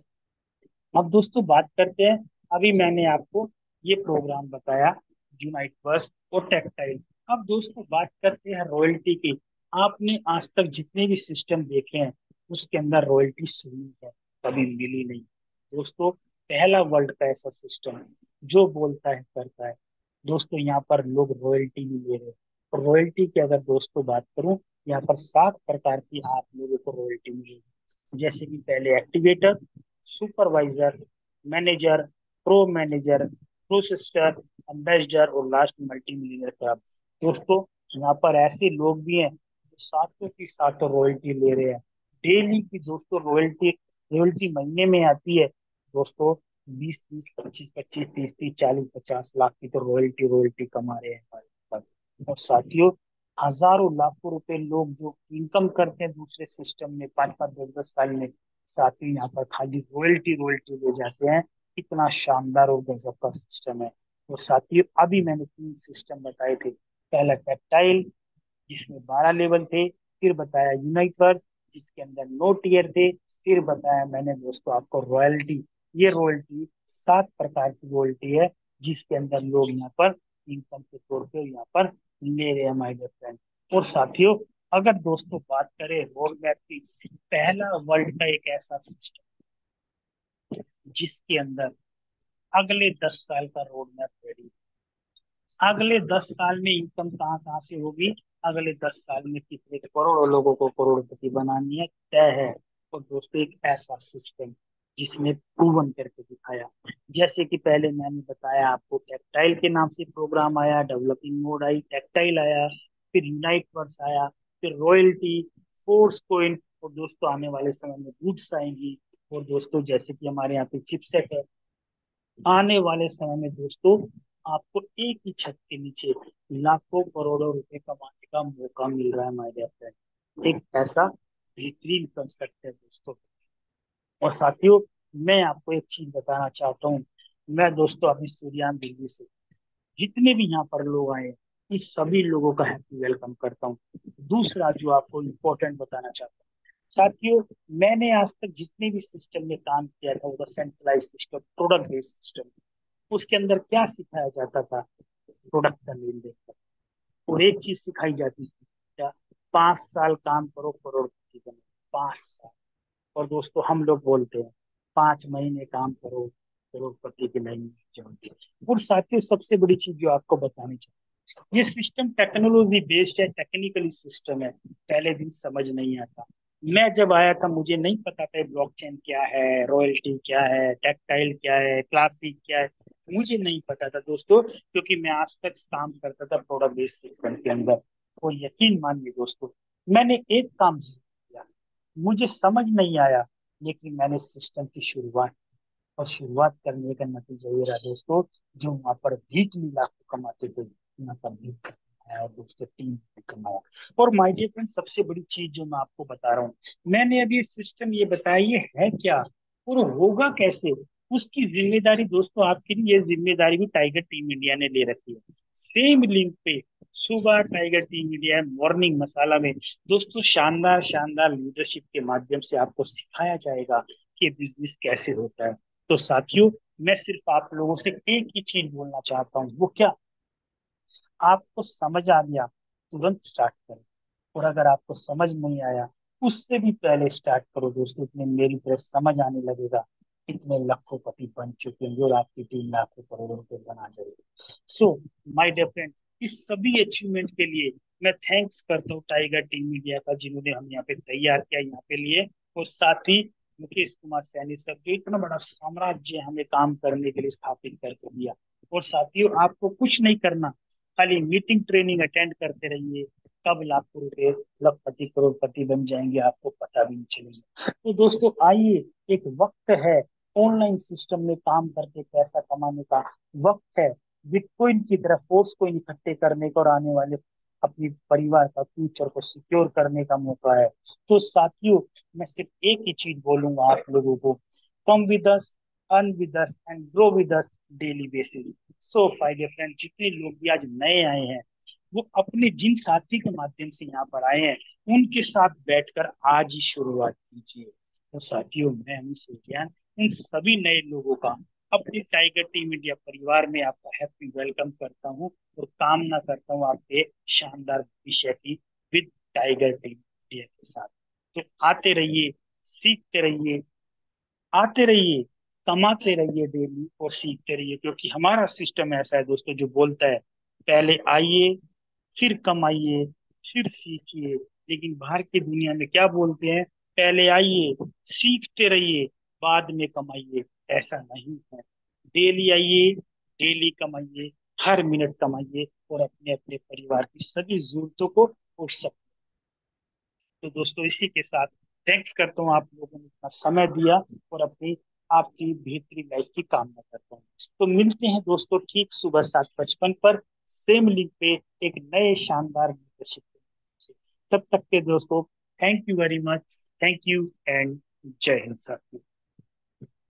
अब दोस्तों बात करते हैं, अभी मैंने आपको ये प्रोग्राम बताया यूनाइट वर्स और टेक्टाइल। अब दोस्तों बात करते हैं रॉयल्टी की। आपने आज तक जितने भी सिस्टम देखे हैं उसके अंदर रॉयल्टी सुनी है, कभी मिली नहीं दोस्तों। पहला वर्ल्ड का ऐसा सिस्टम है जो बोलता है करता है। दोस्तों यहाँ पर लोग रॉयल्टी नहीं ले रहे, रॉयल्टी की अगर दोस्तों बात करूं, यहाँ पर 7 प्रकार की आप लोगों को रॉयल्टी मिलेगी। जैसे कि पहले activator, supervisor, manager, pro manager, processor, ambassador और लास्ट मल्टी मिलियनर क्लब। दोस्तों, यहाँ पर ऐसे लोग भी हैं जो सातों की सातों रॉयल्टी ले रहे हैं डेली की। दोस्तों, रॉयल्टी रॉयल्टी महीने में आती है दोस्तों। 20 20, 25 25, 30 30, 40 50 लाख की तो रॉयल्टी रॉयल्टी कमा रहे हैं हमारे पास। और साथियों, हजारों लाखों रुपए लोग जो इनकम करते हैं दूसरे सिस्टम में 5 5 10 10 साल में, साथ ही यहाँ पर खाली रॉयल्टी रॉयल्टी ले जाते हैं। कितना शानदार और गजब का सिस्टम है। और साथियों, अभी मैंने 3 सिस्टम बताए थे। पहला टैक्टाइल, जिसमें 12 लेवल थे। फिर बताया यूनिवर्स, जिसके अंदर 9 टीयर थे। फिर बताया मैंने दोस्तों आपको रॉयल्टी। ये रॉयल्टी 7 प्रकार की रॉयल्टी है, जिसके अंदर लोग यहाँ पर इनकम के तौर पे यहाँ पर ले रहे हैं माय डियर फ्रेंड। और साथियों, अगर दोस्तों बात करें रोड मैप की, पहला वर्ल्ड का एक ऐसा सिस्टम जिसके अंदर अगले 10 साल का रोड मैप रेडी। अगले 10 साल में इनकम कहाँ कहाँ से होगी, अगले 10 साल में कितने करोड़ों लोगों को करोड़पति बनानी है, तय है। और दोस्तों, एक ऐसा सिस्टम जिसने प्रूवन करके दिखाया। जैसे कि पहले मैंने बताया आपको, टेक्टाइल के नाम से प्रोग्राम आया, डेवलपिंग मोड आई, टेक्टाइल आया, फिर यूनाइट वर्स आया, फिर रॉयल्टी, फोर्स कोइन, और दोस्तों आने वाले समय में गुड्स आएंगी। और दोस्तों, जैसे कि हमारे यहाँ पे चिपसेट है, आने वाले समय में दोस्तों आपको एक ही छत के नीचे लाखों करोड़ों रुपए कमाने का मौका मिल रहा है हमारे डियर फ्रेंड। एक ऐसा बेहतरीन कंसेप्ट है दोस्तों। और साथियों, मैं आपको एक चीज बताना चाहता हूँ। मैं दोस्तों अभी सूर्यान दिल्ली से, जितने भी यहाँ पर लोग आए हैं, इस सभी लोगों का हैप्पी वेलकम करता हूँ। दूसरा जो आपको इम्पोर्टेंट बताना चाहता हूँ, साथियों, मैंने आज तक जितने भी सिस्टम में काम किया था, वो centralize system, product based system. उसके अंदर क्या सिखाया जाता था, प्रोडक्ट का लेन देन। और एक चीज सिखाई जाती थी क्या, 5 साल काम करो करोड़पति बनो। 5 साल। और दोस्तों, हम लोग बोलते हैं 5 महीने काम करो करोड़पति की लाइन में जाओगे। और साथियों, सबसे बड़ी चीज जो आपको बतानी चाहिए, ये सिस्टम टेक्नोलॉजी बेस्ड है, टेक्निकली सिस्टम है। पहले दिन समझ नहीं आता। मैं जब आया था मुझे नहीं पता था ब्लॉकचेन क्या है, रॉयल्टी क्या है, टेक्टाइल क्या है, क्लासिक क्या है। मुझे नहीं पता था दोस्तों, क्योंकि मैं आज तक काम करता था प्रोडक्ट बेस्ड सिस्टम के अंदर। और यकीन मानिए दोस्तों, मैंने एक काम किया, मुझे समझ नहीं आया, लेकिन मैंने सिस्टम की शुरुआत, और शुरुआत करने का नतीजा ये रहा दोस्तों, जो वहां पर वीकली लाखों कमाते थे, यहाँ पर भी कमाया, और दोस्तों टीम भी कमाया। और माय डियर फ्रेंड, सबसे बड़ी चीज जो मैं आपको बता रहा हूँ, मैंने अभी सिस्टम ये बताया, ये है क्या और होगा कैसे, उसकी जिम्मेदारी दोस्तों आपकी नहीं, ये जिम्मेदारी भी टाइगर टीम इंडिया ने ले रखी है। सेम लिंक पे सुबह टाइगर टीम इंडिया मॉर्निंग मसाला में दोस्तों शानदार शानदार लीडरशिप के माध्यम से आपको सिखाया जाएगा कि बिजनेस कैसे होता है। तो साथियों, मैं सिर्फ आप लोगों से एक ही चीज बोलना चाहता हूँ, वो क्या, आपको समझ आ गया तुरंत स्टार्ट करो। और अगर आपको समझ नहीं आया, उससे भी पहले स्टार्ट करो दोस्तों, इतने मेरी तरह समझ आने लगेगा। इतने लाखोंपति बन चुके हैं और आपकी टीम लाखों करोड़ों रुपए बना जाएगी। सो माय डियर फ्रेंड, इस सभी अचीवमेंट के लिए मैं थैंक्स करता हूँ टाइगर टीम इंडिया का, जिन्होंने हम यहाँ पे तैयार किया यहाँ पे लिए। और साथ ही मुकेश कुमार सैनी सर, जो इतना बड़ा साम्राज्य हमें काम करने के लिए स्थापित करके दिया। और साथियों, आपको कुछ नहीं करना, खाली मीटिंग ट्रेनिंग अटेंड करते रहिए। कब लाखों रुपए लखपति करोड़पति बन जाएंगे आपको पता भी नहीं चलेगा। तो दोस्तों आइए, एक वक्त है ऑनलाइन सिस्टम में काम करके पैसा कमाने का, वक्त है बिटकॉइन की तरफ फोर्स को इकट्ठे करने का, और आने वाले अपनी परिवार का फ्यूचर को सिक्योर करने का मौका है। तो साथियों, मैं सिर्फ एक ही चीज बोलूंगा आप लोगों को, come with us, earn with us and grow with us daily basis. So my dear friend, जितने लोग भी आज नए आए हैं, वो अपने जिन साथी के माध्यम से यहाँ पर आए हैं, उनके साथ बैठकर आज ही शुरुआत कीजिए। तो साथियों, मैं अमित ज्ञान इन सभी नए लोगों का अपने टाइगर टीम इंडिया परिवार में आपका हैप्पी वेलकम करता हूँ, और कामना करता हूँ आपके शानदार भविष्य की विद टाइगर टीम इंडिया के साथ। तो आते रहिए, सीखते रहिए, आते रहिए, कमाते रहिए डेली, और सीखते रहिए, क्योंकि हमारा सिस्टम ऐसा है दोस्तों जो बोलता है, पहले आइए, फिर कमाइए, फिर सीखिए। लेकिन बाहर की दुनिया में क्या बोलते हैं? पहले आइए, सीखते रहिए, बाद में कमाइए। ऐसा नहीं है। डेली आइए, डेली कमाइए, हर मिनट कमाइए, और अपने अपने परिवार की सभी जरूरतों को पूछ सकते। तो दोस्तों, इसी के साथ थैंक्स करता हूँ, आप लोगों ने इतना समय दिया, और अपनी आपकी बेहतरी लाइफ की कामना करता हूँ। तो मिलते हैं दोस्तों ठीक सुबह 7:55 पर, सेम लिंक पे, एक नए शानदार लीडरशिप से। तब तक के दोस्तों, thank you very much. Thank you and जय हिंद साथियों।